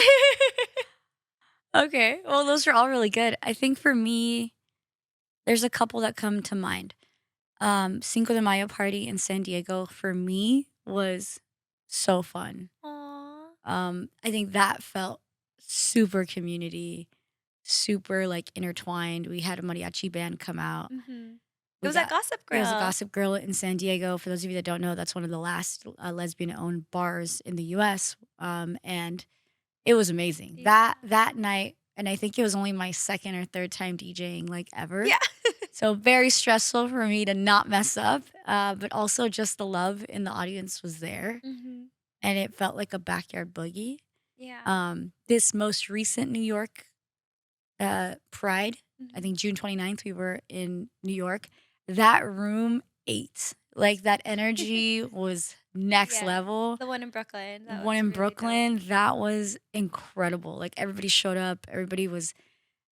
Okay. Well, those are all really good. I think for me, there's a couple that come to mind. Cinco de Mayo party in San Diego for me was so fun. Aw. I think that felt super community, super like intertwined. We had a mariachi band come out. Mhm. It We was at got Gossip It was a Grill. Gossip Girl in San Diego. For those of you that don't know, that's one of the last lesbian-owned bars in the U.S. And it was amazing Yeah. that night. And I think it was only my second or third time DJing like ever. Yeah. So very stressful for me to not mess up, but also just the love in the audience was there, Mhm. and it felt like a backyard boogie. Yeah. This most recent New York Pride, I Mhm. think June 29th, we were in New York. That room ate. Like that energy was next Yeah. level. The one in Brooklyn, The that one was in really dope. Brooklyn, that was incredible. Like everybody showed up, everybody was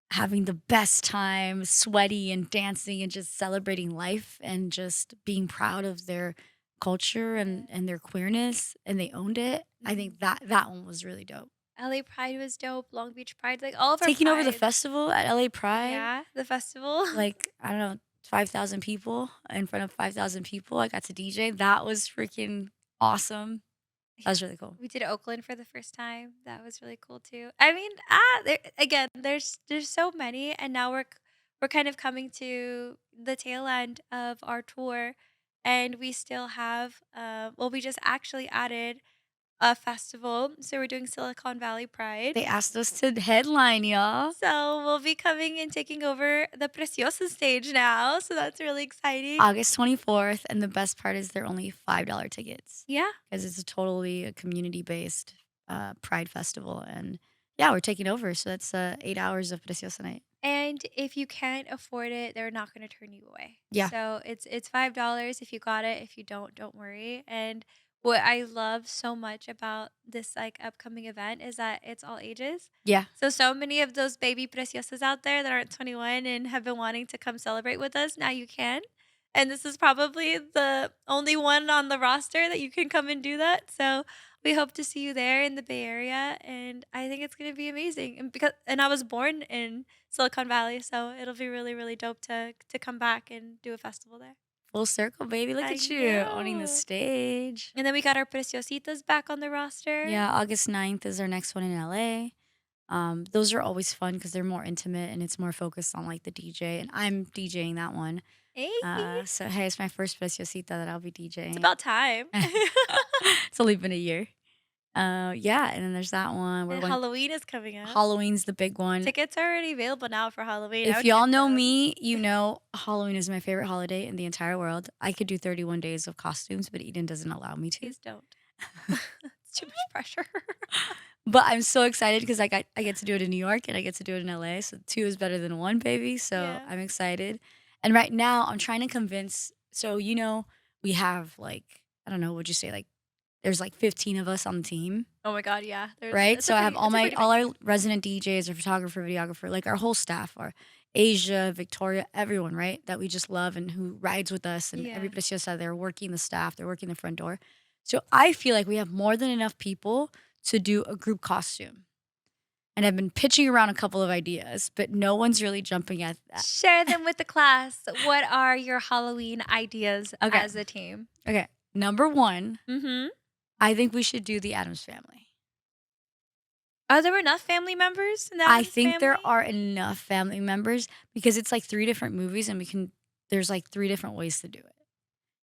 having the best time, sweaty and dancing and just celebrating life and just being proud of their culture Yeah. and their queerness, and they owned it. I Mhm. think that one was really dope. LA Pride was dope, Long Beach Pride, like all of our Taking over the prides. festival at LA Pride, Yeah, the festival. like I don't know, 5,000 people in front of 5,000 people. I got to DJ. That was freaking awesome. That was really cool. We did Oakland for the first time. That was really cool too. I mean, there's so many, and now we're kind of coming to the tail end of our tour, and we still have well, we just actually added a festival, so we're doing Silicon Valley Pride. They asked us to headline, y'all. So we'll be coming and taking over the Preciosa stage now. So that's really exciting. August 24th, and the best part is they're only $5 tickets Yeah. because it's a totally a community based Pride festival, and Yeah, we're taking over. So that's 8 hours of Preciosa night. And if you can't afford it, they're not gonna turn you away. Yeah. So it's $5 if you got it. If you don't worry. And what I love so much about this like upcoming event is that it's all ages. Yeah. So many of those baby preciosas out there that aren't 21 and have been wanting to come celebrate with us, now you can. And this is probably the only one on the roster that you can come and do that. So we hope to see you there in the Bay Area, and I think it's gonna be amazing. And I was born in Silicon Valley, so it'll be really, really dope to come back and do a festival there. Full circle, baby. Look I at you owning the know. stage. And then we got our Preciositas back on the roster. Yeah, August 9th is our next one in LA. Those are always fun because they're more intimate and it's more focused on like the DJ. And I'm DJing that one. Hey, So hey, it's my first Preciosita that I'll be it's DJing. about time. It's only been a year. Yeah, and then there's that one. And Halloween is coming up. Halloween's the big one. Tickets are already available now for Halloween. I If would y'all get know those. me, you know Halloween is my favorite holiday in the entire world. I could do 31 days of costumes, but Eden doesn't allow me to. Please don't. It's too much pressure. But I'm so excited because I get to do it in New York and I get to do it in LA. So 2 is better than 1, baby. So Yeah. I'm excited. And right now I'm trying to convince. So we have like, I don't know, would you say like there's like 15 of us on the team, Oh my god, yeah. right? It's So I have it's a pretty all big our resident DJs, or photographer, videographer, like our whole staff, our Asia, Victoria, everyone, right? That we just love and who rides with us, and Yeah. everybody's just out there working the staff, they're working the front door. So I feel like we have more than enough people to do a group costume. And I've been pitching around a couple of ideas, but no one's really jumping at that. Share them with the class. What are your Halloween ideas Okay. as a team? Okay. Number 1, Mm-hmm. I think we should do the Addams Family. Are there enough family members in that I think there are enough family members because it's like 3 different movies and there's like 3 different ways to do it.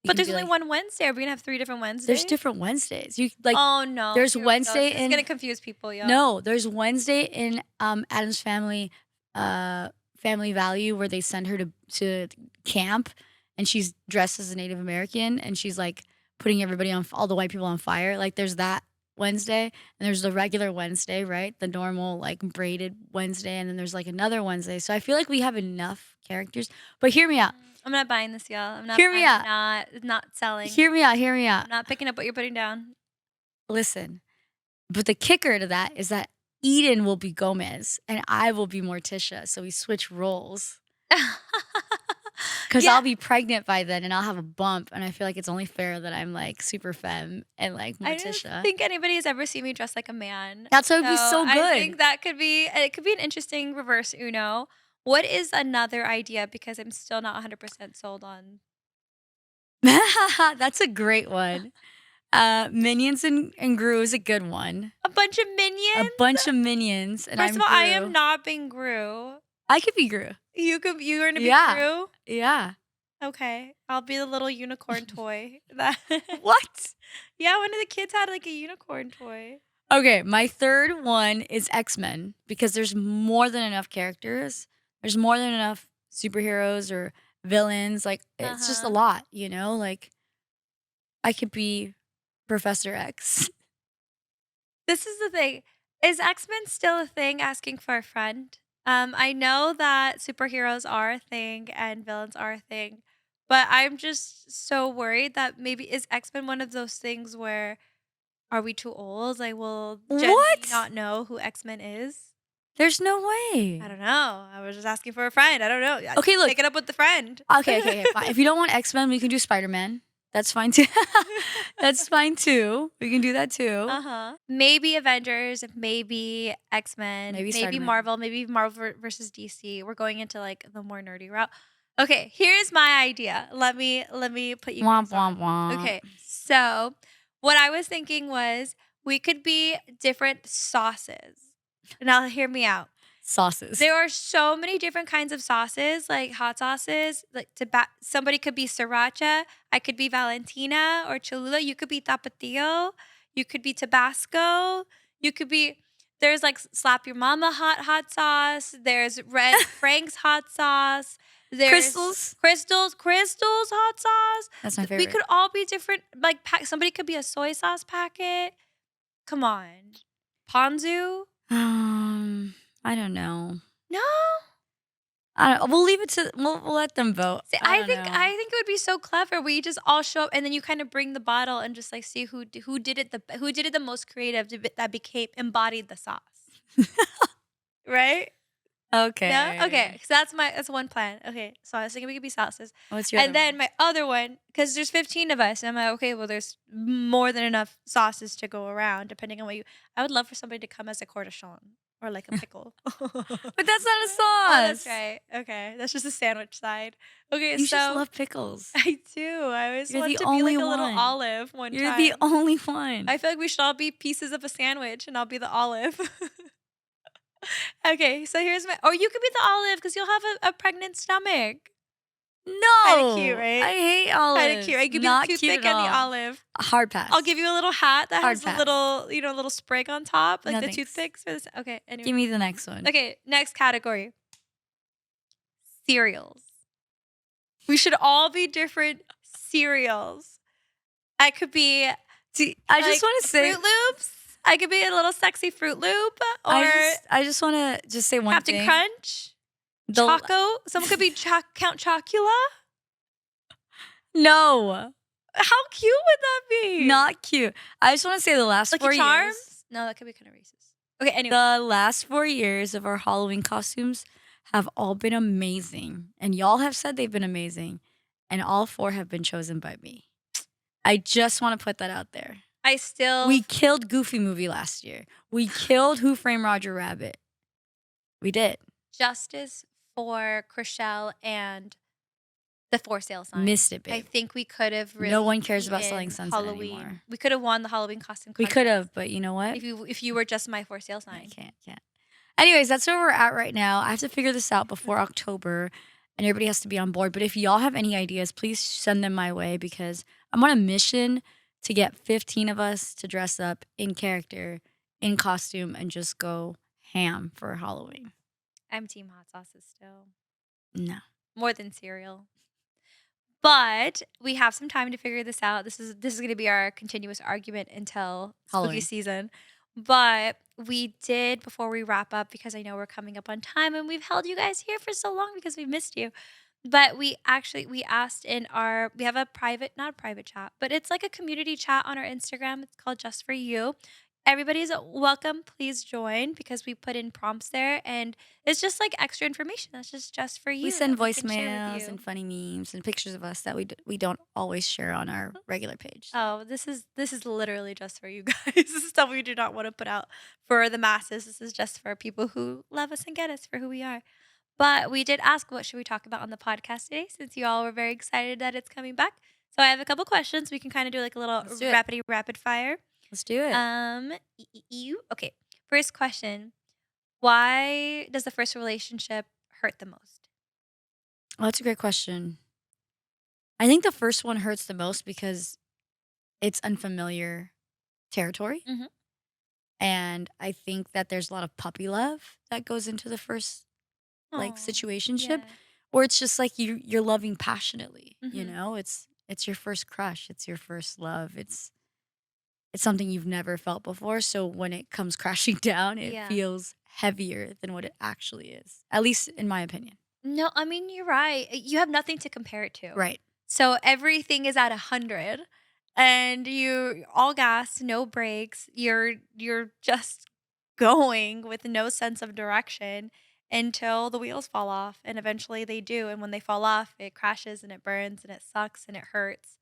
You But can there's do, only like, one Wednesday. Are we gonna have 3 different Wednesdays? there's different Wednesdays. You like Oh no. there's Here we go. Wednesday This is in gonna confuse people, yo. No, there's Wednesday in Addams Family Family Value where they send her to camp and she's dressed as a Native American and she's like putting everybody on all the white people on fire. Like there's that Wednesday and there's the regular Wednesday, right? The normal like braided Wednesday, and then there's like another Wednesday. So I feel like we have enough characters. But hear me out. I'm not buying this, y'all. I'm not Hear me out. not selling. Hear me out. Hear me out. I'm not picking up what you're putting down. Listen. But the kicker to that is that Eden will be Gomez and I will be Morticia. So we switch roles. Because Yeah. I'll be pregnant by then and I'll have a bump. And I feel like it's only fair that I'm like super femme and like I don't Morticia. think anybody has ever seen me dressed like a man. That's why it'd be so I good. think that could be an interesting reverse Uno. What is another idea? Because I'm still not 100% sold on. That's a great one. Minions and Gru is a good one. A bunch of A minions? bunch of minions. And First I'm of all, I Gru. am not being Gru. I could be Gru. You're gonna be Yeah. Gru? Yeah. Okay. I'll be the little unicorn toy. That What? Yeah, one of the kids had like a unicorn toy. Okay, my third one is X-Men because there's more than enough characters. There's more than enough superheroes or villains. Like it's just a Uh-huh. lot, Like I could be Professor X. This is the thing. Is X-Men still a thing, asking for a friend? I know that superheroes are a thing and villains are a thing, but I'm just so worried that maybe is X-Men one of those things where are we too old? Like, will Gen Z What? not know who X-Men is? There's no way. I don't know. I was just asking for a friend. I don't know. Okay, look. Take it up with the friend. Okay, fine. If you don't want X-Men, we can do Spider-Man. That's fine too. That's fine too. We can do that too. Uh-huh. Maybe Avengers, maybe X-Men, Maybe maybe Spider-Man. Marvel, maybe Marvel versus DC. We're going into like the more nerdy route. Okay, here's my idea. Let me put you Womp guys on. womp womp. Okay, so what I was thinking was we could be different sauces. Now hear me out. Sauces. There are so many different kinds of sauces, like hot sauces. Like somebody could be sriracha. I could be Valentina or Cholula. You could be Tapatio. You could be Tabasco. You could be. There's like Slap Your Mama hot sauce. There's Red Frank's hot sauce. There's Crystals hot sauce. That's my favorite. We could all be different. Like somebody could be a soy sauce packet. Come on, Ponzu. Um, I don't know. No? We'll leave it to we'll let them vote. See, I don't know. I think it would be so clever. We just all show up, and then you kind of bring the bottle and just like see who did it who did it the most creative that became embodied the sauce, right? No, okay. Okay. So that's one plan. Okay, so I was thinking we could be sauces, What's your other and then one? my other one, because there's 15 of us, and I'm like, okay, well, there's more than enough sauces to go around, depending on what you. I would love for somebody to come as a cornichon or like a pickle. But that's not a Oh, that's sauce. right. Okay, that's just a sandwich side. Okay, You just so love pickles. I do. I always You're want the to be only like a little one. olive one You're the time. only one. I feel like we should all be pieces of a sandwich, and I'll be the olive. Okay, so here's my. Or you could be the olive because you'll have a pregnant stomach. Kinda cute, No, I right? hate Kinda cute, olives. right? You could be the Not cute toothpick at and the all. olive. Hard I'll pass. give you a little hat that Hard has a pass. little, little sprig on top, like No the thanks. toothpicks. Okay, anyway. Give me the next one. Okay, next category. Cereals. We should all be different cereals. I could be See, I just like want to say Fruit Loops. I could be a little sexy Fruit Loop or I just want to just say one Captain thing. Crunch, The Choco. Someone could be Count Chocula. No, How cute would that be? not cute. I just want to say the last Lucky 4 years, Charms? No, that could be kind of racist. Okay, anyway. the last 4 years of our Halloween costumes have all been amazing. And y'all have said they've been amazing. And all 4 have been chosen by me. I just want to put that out there. I still We killed Goofy Movie last year. We killed Who Framed Roger Rabbit. We did. justice for Chriselle and the for sale sign. Missed it, I babe. think we could have really No one cares about selling beaten Sunset Halloween. anymore. We could have won the Halloween costume We contest could have, but you know what? if you were just my for sale I sign. can't. Anyways, that's where we're at right now. I have to figure this out before October, and everybody has to be on board. But if y'all have any ideas, please send them my way because I'm on a mission to get 15 of us to dress up in character, in costume, and just go ham for Halloween. I'm team hot sauces still. No. More than cereal. But we have some time to figure this out. This is going to be our continuous argument until spooky Halloween. season. But we did before we wrap up because I know we're coming up on time and we've held you guys here for so long because we missed you. But we asked in we have a private, not a private chat, but it's like a community chat on our Instagram. It's called Just For You. Everybody's welcome. Please join because we put in prompts there and it's just like extra information. That's just for you. We send that we can share with voicemails you. and funny memes and pictures of us that we don't always share on our regular page. Oh, this is literally just for you guys. This is stuff we do not want to put out for the masses. This is just for people who love us and get us for who we are. But we did ask what should we talk about on the podcast today since you all were very excited that it's coming back. So I have a couple questions. We can kind of do like a little Let's do it. rapid fire. Let's do it. Okay. First question. Why does the first relationship hurt the most? Oh, that's a great question. I think the first one hurts the most because it's unfamiliar territory. Mhm. And I think that there's a lot of puppy love that goes into the first like Aw, situationship yeah. where it's just like you're loving passionately, you Mhm. know? It's your first crush, it's your first love. It's something you've never felt before, so when it comes crashing down, it Yeah. feels heavier than what it actually is. At least in my opinion. No, I mean, you're right. You have nothing to compare it to. Right. So everything is at 100 and you all gas, no brakes. You're just going with no sense of direction until the wheels fall off and eventually they do and when they fall off, it crashes and it burns and it sucks and it hurts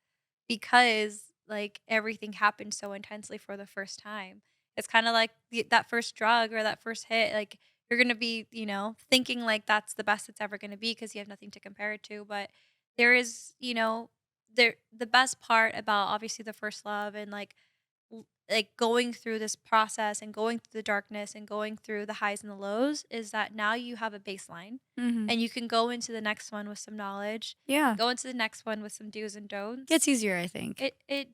because like everything happened so intensely for the first time. It's kind of like that first drug or that first hit like you're going to be, thinking like that's the best it's ever going to be because you have nothing to compare it to, but there is, the best part about obviously the first love and like going through this process and going through the darkness and going through the highs and the lows is that now you have a baseline Mhm. and you can go into the next one with some knowledge, Yeah. go into the next one with some do's and don'ts. Gets easier, I think. It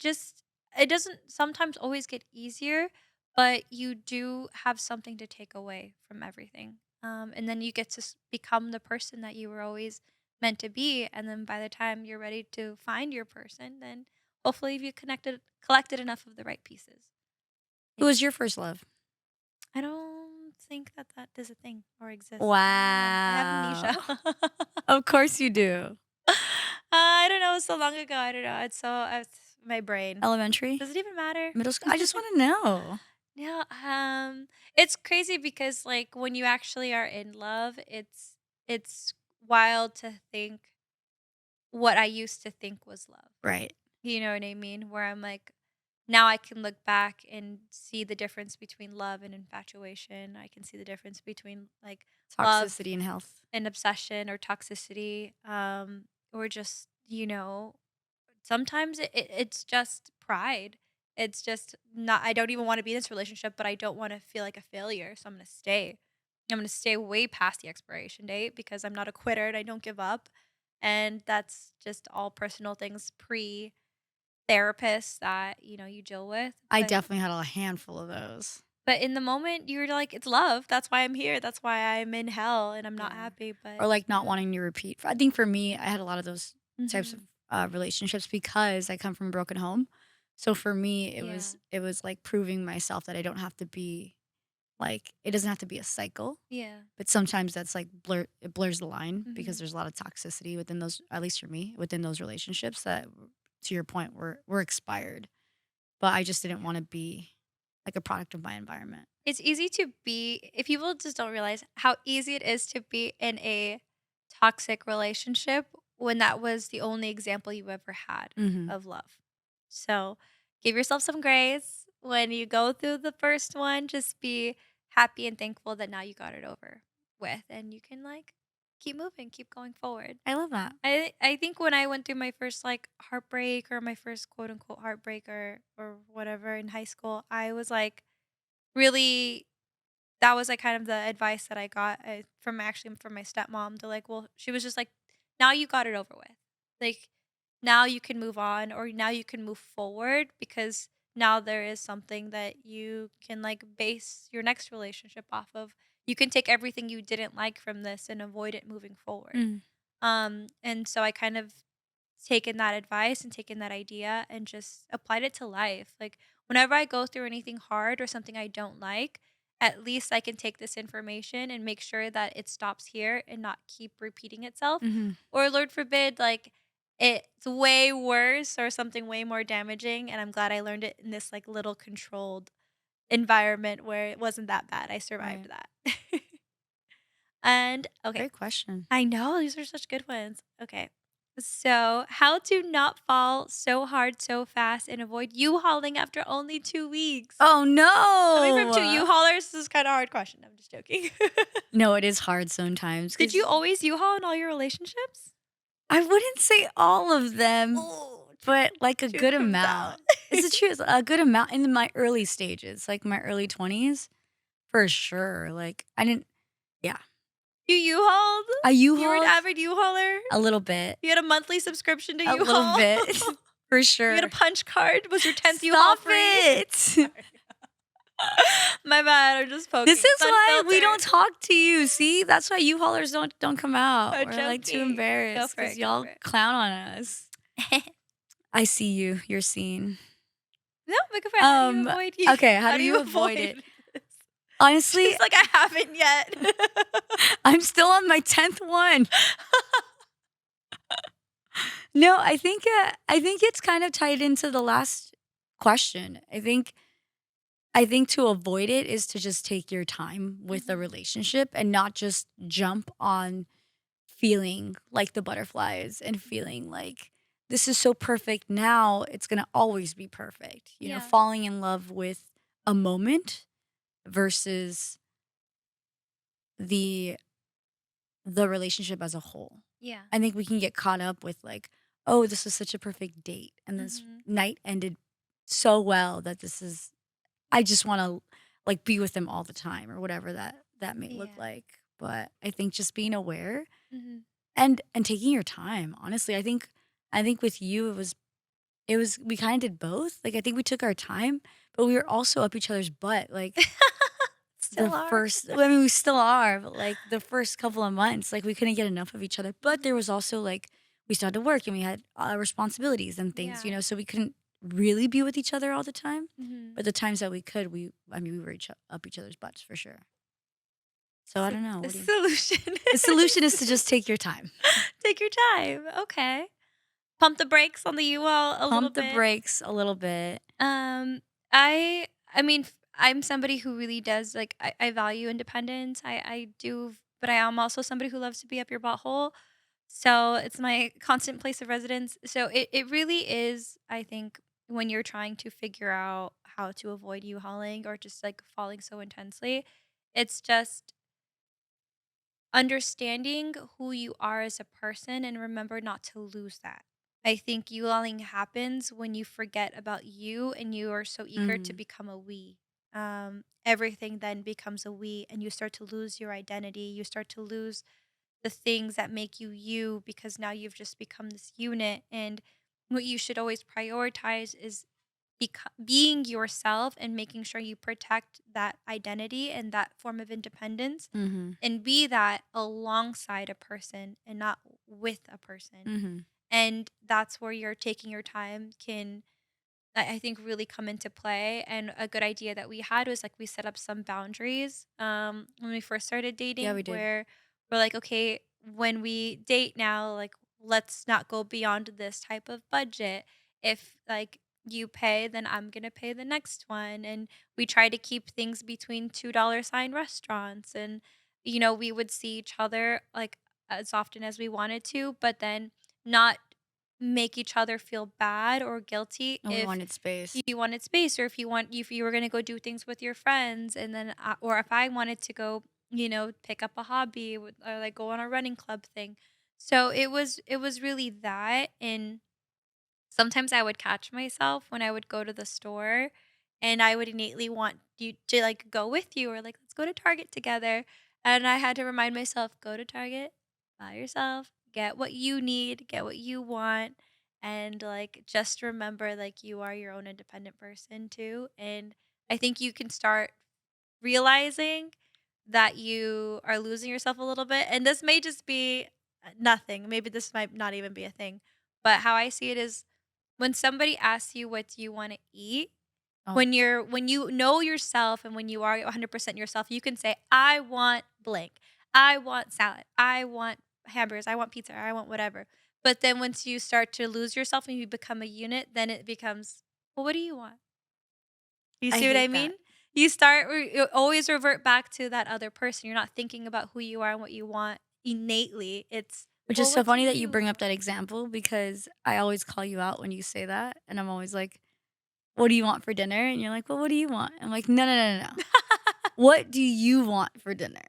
doesn't sometimes always get easier, but you do have something to take away from everything. And then you get to become the person that you were always meant to be. And then by the time you're ready to find your person, then hopefully you collected enough of the right pieces. Who was your first love? I don't. think that that is a thing or exists. I don't know. I have Wow. amnesia. Of course you do. I don't know. It was so long ago. I don't know. It's my brain. Elementary? Does it even matter? Middle school? I just wanna know. Yeah, it's crazy because like when you actually are in love, it's wild to think what I used to think was love. Right. You know what I mean? Where I'm like, now I can look back and see the difference between love and infatuation. I can see the difference between like love Toxicity and health. and obsession or toxicity, or just sometimes it's just pride. It's just not, I don't even want to be in this relationship, but I don't want to feel like a failure, so I'm going to stay way past the expiration date because I'm not a quitter and I don't give up. And that's just all personal things pre therapist that you deal with. I but definitely had a handful of those. but in the moment you're like, it's love, that's why I'm here, that's why I'm in hell and I'm not Yeah. happy. But Or, like, not yeah. wanting to repeat. I think for me, I had a lot of those types of, Hmm. relationships because I come from a broken home. So for me, it Yeah. was it was, like, proving myself that I don't have to be like, it doesn't have to be a cycle, Yeah. but sometimes that's, like, it blurs the line because Hmm. there's a lot of toxicity within those, at least for me, within those relationships that, to your point, were expired. But I just didn't wanna be, like, a product of my environment. It's easy to be, if people just don't realize how easy it is to be in a toxic relationship when that was the only example you ever had Mhm. of love. So give yourself some grace. When you go through the first one, just be happy and thankful that now you got it over with and you can like keep moving, keep going forward. I love that. I think when I went through my first like heartbreak or my first quote unquote heartbreak or whatever in high school, I was like really, that was, like, kind of the advice that I got, from actually from my stepmom. To like, well, she was just like, "Now you got it over with. Like, now you can move on or now you can move forward because now there is something that you can, like, base your next relationship off of. You can take everything you didn't like from this and avoid it moving forward." Mm. And so I kind of taken that advice and taken that idea and just applied it to life. Like whenever I go through anything hard or something I don't like, at least I can take this information and make sure that it stops here and not keep repeating itself. Mhm. Or Lord forbid, like it's way worse or something way more damaging. And I'm glad I learned it in this like little controlled environment where it wasn't that bad. I survived Right. that. And okay, Great question. I know, these are such good ones. Okay. So, how to not fall so hard so fast and avoid U-hauling after only 2 weeks? Oh, Coming from 2 no! U-haulers, this is kinda a hard question. I'm just joking. No, it is hard sometimes Did you because always U-haul in all your relationships? I wouldn't say all of them, Oh, but, like, a truth good comes out. amount. It's the truth, a good amount in my early stages, like, my early 20s, for sure, like, I didn't yeah. You U-hauled? I You were an U-hauled avid U-hauler? a little bit, You had a monthly subscription to a little U-haul? bit, for You had a sure. punch card? Was your 10th U-haul Stop free? it! My bad, I'm just This poking. It's is why we unfiltered. don't talk to you, see? That's why you-haulers don't come out. I'm We're, like, too joking. Go embarrassed for because it, go y'all for it. clown on us. I see you, you're seen. No, but go for it. How do you avoid you? Okay, how How do do you you avoid it? avoid this? Honestly, She's like, I haven't yet. I'm still on my 10th one. No, I think it's kind of tied into the last question. I think to avoid it is to just take your time with a Mhm. relationship and not just jump on feeling like the butterflies and Mhm. feeling like this is so perfect now, it's going to always be perfect. You know, Yeah. falling in love with a moment versus the the relationship as a whole. Yeah. I think we can get caught up with like, oh, this was such a perfect date and this Mhm. night ended so well that this is I just want to like be with them all the time or whatever that may look Yeah. like. But I think just being aware Mhm. and taking your time. Honestly, I think with you it was we kind of did both. Like I think we took our time, but we were also up each other's butt. Like the Still are. first I mean, we still are, but, like, the first couple of months, like, we couldn't get enough of each other, but there Mhm. was also, like we still had to work and we had, responsibilities and things, Yeah. so we couldn't really be with each other all the time, Mhm. but the times that we could, I mean, we were up each other's butts for sure. So I don't know. A What do you solution The solution is is to just take your time. take your time. Okay. Pump the brakes on the U-Haul a little Pump the bit. brakes a little bit. Um, I mean, I'm somebody who really does like I value independence. I do, but I am also somebody who loves to be up your butthole. So it's my constant place of residence. So it really is, I think, when you're trying to figure out how to avoid you hauling or just like falling so intensely, it's just understanding who you are as a person and remember not to lose that. I think you hauling happens when you forget about you and you are so eager to Mhm. become a we. Everything then becomes a we, and you start to lose your identity. You start to lose the things that make you you because now you've just become this unit. And what you should always prioritize is being yourself and making sure you protect that identity and that form of independence Mhm. and be that alongside a person and not with a person. Mhm. And that's where you're taking your time can I think really come into play. And a good idea that we had was like we set up some boundaries when we first started Yeah, dating we did. where we're like, okay, when we date now, like let's not go beyond this type of budget. If like you pay, then I'm gonna pay the next one. And we try to keep things between $2 sign restaurants. And we would see each other like as often as we wanted to, but then not make each other feel bad or guilty And we if wanted space. you wanted space or if you were going to go do things with your friends and then or if I wanted to go pick up a hobby or like go on a running club thing. So it was really that. And sometimes I would catch myself when I would go to the store and I would innately want you to like go with you or like let's go to Target together. And I had to remind myself, go to Target by yourself, get what you need, get what you want, and like just remember like you are your own independent person too. And I think you can start realizing that you are losing yourself a little bit. And this may just be nothing. Maybe this might not even be a thing. But how I see it is when somebody asks you what do you wanna eat, Oh, when you know yourself and when you are 100% yourself, you can say, "I want blank. I want salad. I want hamburgers. I want pizza. I want whatever." But then once you start to lose yourself and you become a unit, then it becomes, "Well, what do you want?" You I see what I hate that. mean? You always revert back to that other person. You're not thinking about who you are and what you want innately. It's, Which is "Well, so what do funny that you you bring up want?" that example because I always call you out when you say that, and I'm always like, "What do you want for dinner?" And you're like, "Well, what do you want?" I'm like, "No, no, no, no, no. What do you want for dinner?"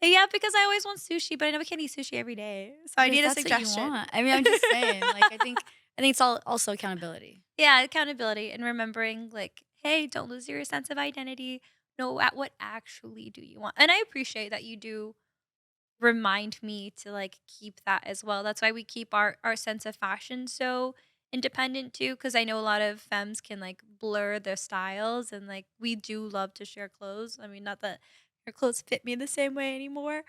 Yeah, because I always want sushi, but I know we can't eat sushi every day, so I But if need a that's what you suggestion. want. I mean, I'm just saying, like, I think it's all also accountability. Yeah, accountability and remembering, like, hey, don't lose your sense of identity. Know at what actually do you want, and I appreciate that you do remind me to like keep that as well. That's why we keep our sense of fashion so independent too, because I know a lot of femmes can like blur their styles and like we do love to share clothes. I mean, not that her clothes fit me the same way anymore,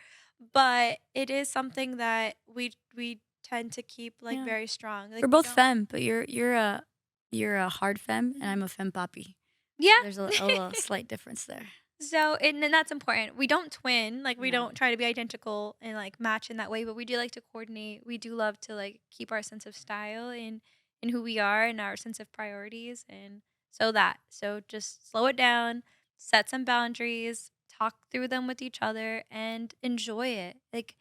but it is something that we tend to keep like Yeah. very strong. We're Like we both don't. femme, but you're a hard femme and I'm Mhm. a femme papi. So Yeah. there's a little slight difference there. So, and then that's important. We don't twin, like we No. don't try to be identical and like match in that way, but we do like to coordinate. We do love to like keep our sense of style in who we are and our sense of priorities and so just slow it down, set some boundaries, talk through them with each other and enjoy it. Like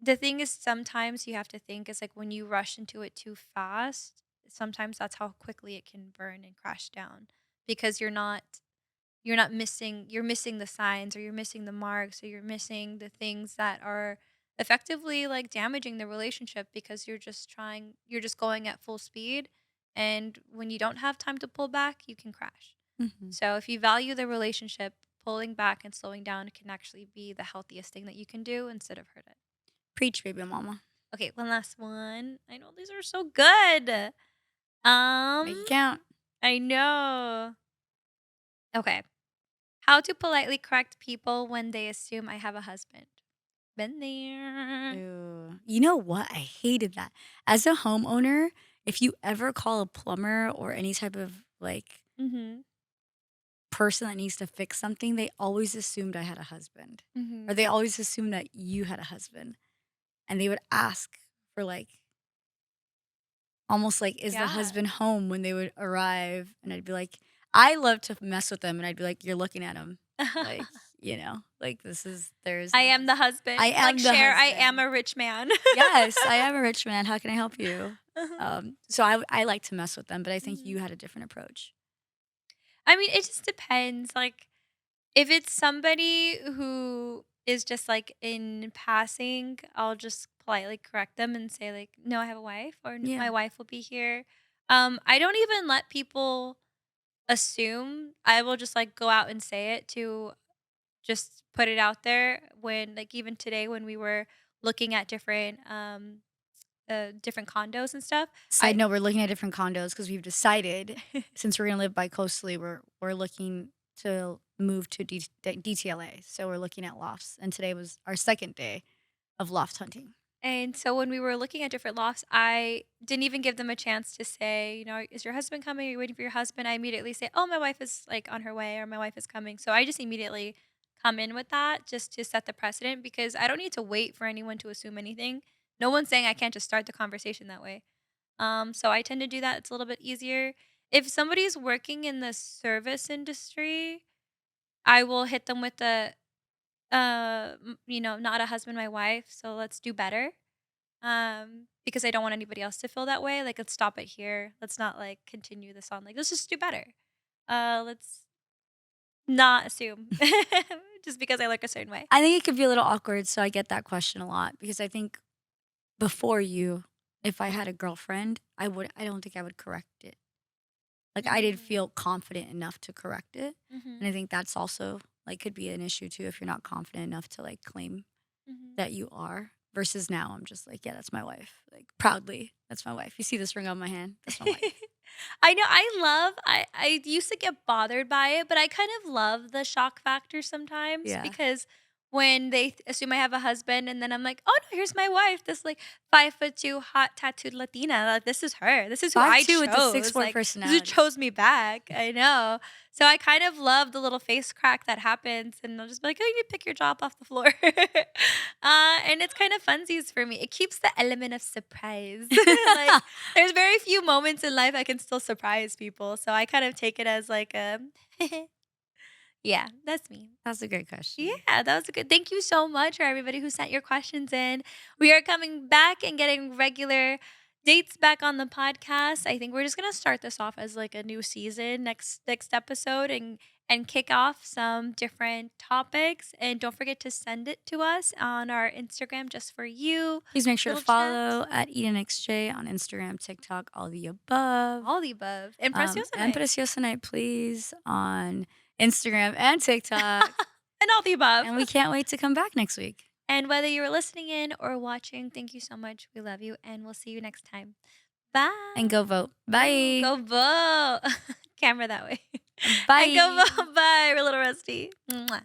the thing is sometimes you have to think is like when you rush into it too fast, sometimes that's how quickly it can burn and crash down because you're missing the signs or you're missing the marks or you're missing the things that are effectively like damaging the relationship because you're just going at full speed and when you don't have time to pull back you can crash. Mhm. So if you value the relationship, pulling back and slowing down can actually be the healthiest thing that you can do instead of hurt it. Preach, baby mama. Okay, one last one. I know these are so good. Make it um count. I know. Okay, how to politely correct people when they assume I have a husband. Been there. Ew. You know what? I hated that. As a homeowner, if you ever call a plumber or any type of like Mhm. person that needs to fix something, they always assumed I had a husband, or Mhm. they always assumed that you had a husband, and they would ask for like almost like, is the Yeah. husband home when they would arrive? And I'd be like, I love to mess with them, and I'd be like, you're looking at him, like like there's I this. am the I husband. Like am the Cher, I am husband. a rich man. Yes, I am a rich man. How can I help you? Uh-huh. So I like to mess with them, but I think you Mhm. had a different approach. I mean, it just depends. Like, if it's somebody who is just like in passing, I'll just politely correct them and say like, "No, I have a wife," or Yeah. "My wife will be here." I don't even let people assume. I will just like go out and say it to just put it out there. When like even today when we were looking at different condos and stuff, Side I note, we're looking at different condos because we've decided since we're gonna live bi-coastally, we're looking to move to DTLA. So we're looking at lofts, and today was our second day of loft hunting. And so when we were looking at different lofts, I didn't even give them a chance to say, "Is your husband coming? Are you waiting for your husband?" I immediately say, "Oh, my wife is like on her way or my wife is coming." So I just immediately come in with that just to set the precedent because I don't need to wait for anyone to assume anything. No one's saying I can't just start the conversation that way. So I tend to do that. It's a little bit easier. If somebody's working in the service industry, I will hit them with not a husband, my wife. So let's do better, because I don't want anybody else to feel that way. Like, let's stop it here. Let's not like continue this on. Like, let's just do better. Let's not assume just because I look a certain way. I think it could be a little awkward, so I get that question a lot because I think before you, if I had a girlfriend, I don't think I would correct it. Like, I didn't Mm-hmm. feel confident enough to correct it, Mm-hmm. and I think that's also, like, could be an issue too if you're not confident enough to, like, claim Mm-hmm. that you are, versus now I'm just like, "Yeah, that's my wife." Like, proudly, "That's my wife. You see this ring on my hand? That's my wife." I know. I used to get bothered by it, but I kind of love the shock factor sometimes Yeah. because when they assume I have a husband and then I'm like, "Oh no, here's my wife. This like 5'2" hot tattooed Latina. Like this is her. This is who I 5'2" with the chose. 6'4" Like this is who personality. chose me back." I know. So I kind of love the little face crack that happens and I'll just be like, "Oh, you need to pick your jaw up off the floor." And it's kind of funsies for me. It keeps the element of surprise. Like there's very few moments in life I can still surprise people, so I kind of take it as like a yeah, that's me. That's a great question. Yeah, that was a good. Thank you so much for everybody who sent your questions in. We are coming back and getting regular dates back on the podcast. I think we're just gonna start this off as like a new season next episode and kick off some different topics. And don't forget to send it to us on our Instagram just for you. Please make sure to Little chat, follow at EdenXJ on Instagram, TikTok, all the above. all the above, and Preciosa And night. Preciosa Night, please, on Instagram and TikTok. And all the above. And we can't wait to come back next week. And whether you were listening in or watching, thank you so much. We love you, and we'll see you next time. Bye. And go vote. Ooh, Bye. go vote. Camera that way. And go Bye. vote. Bye. We're a little rusty. Mwah.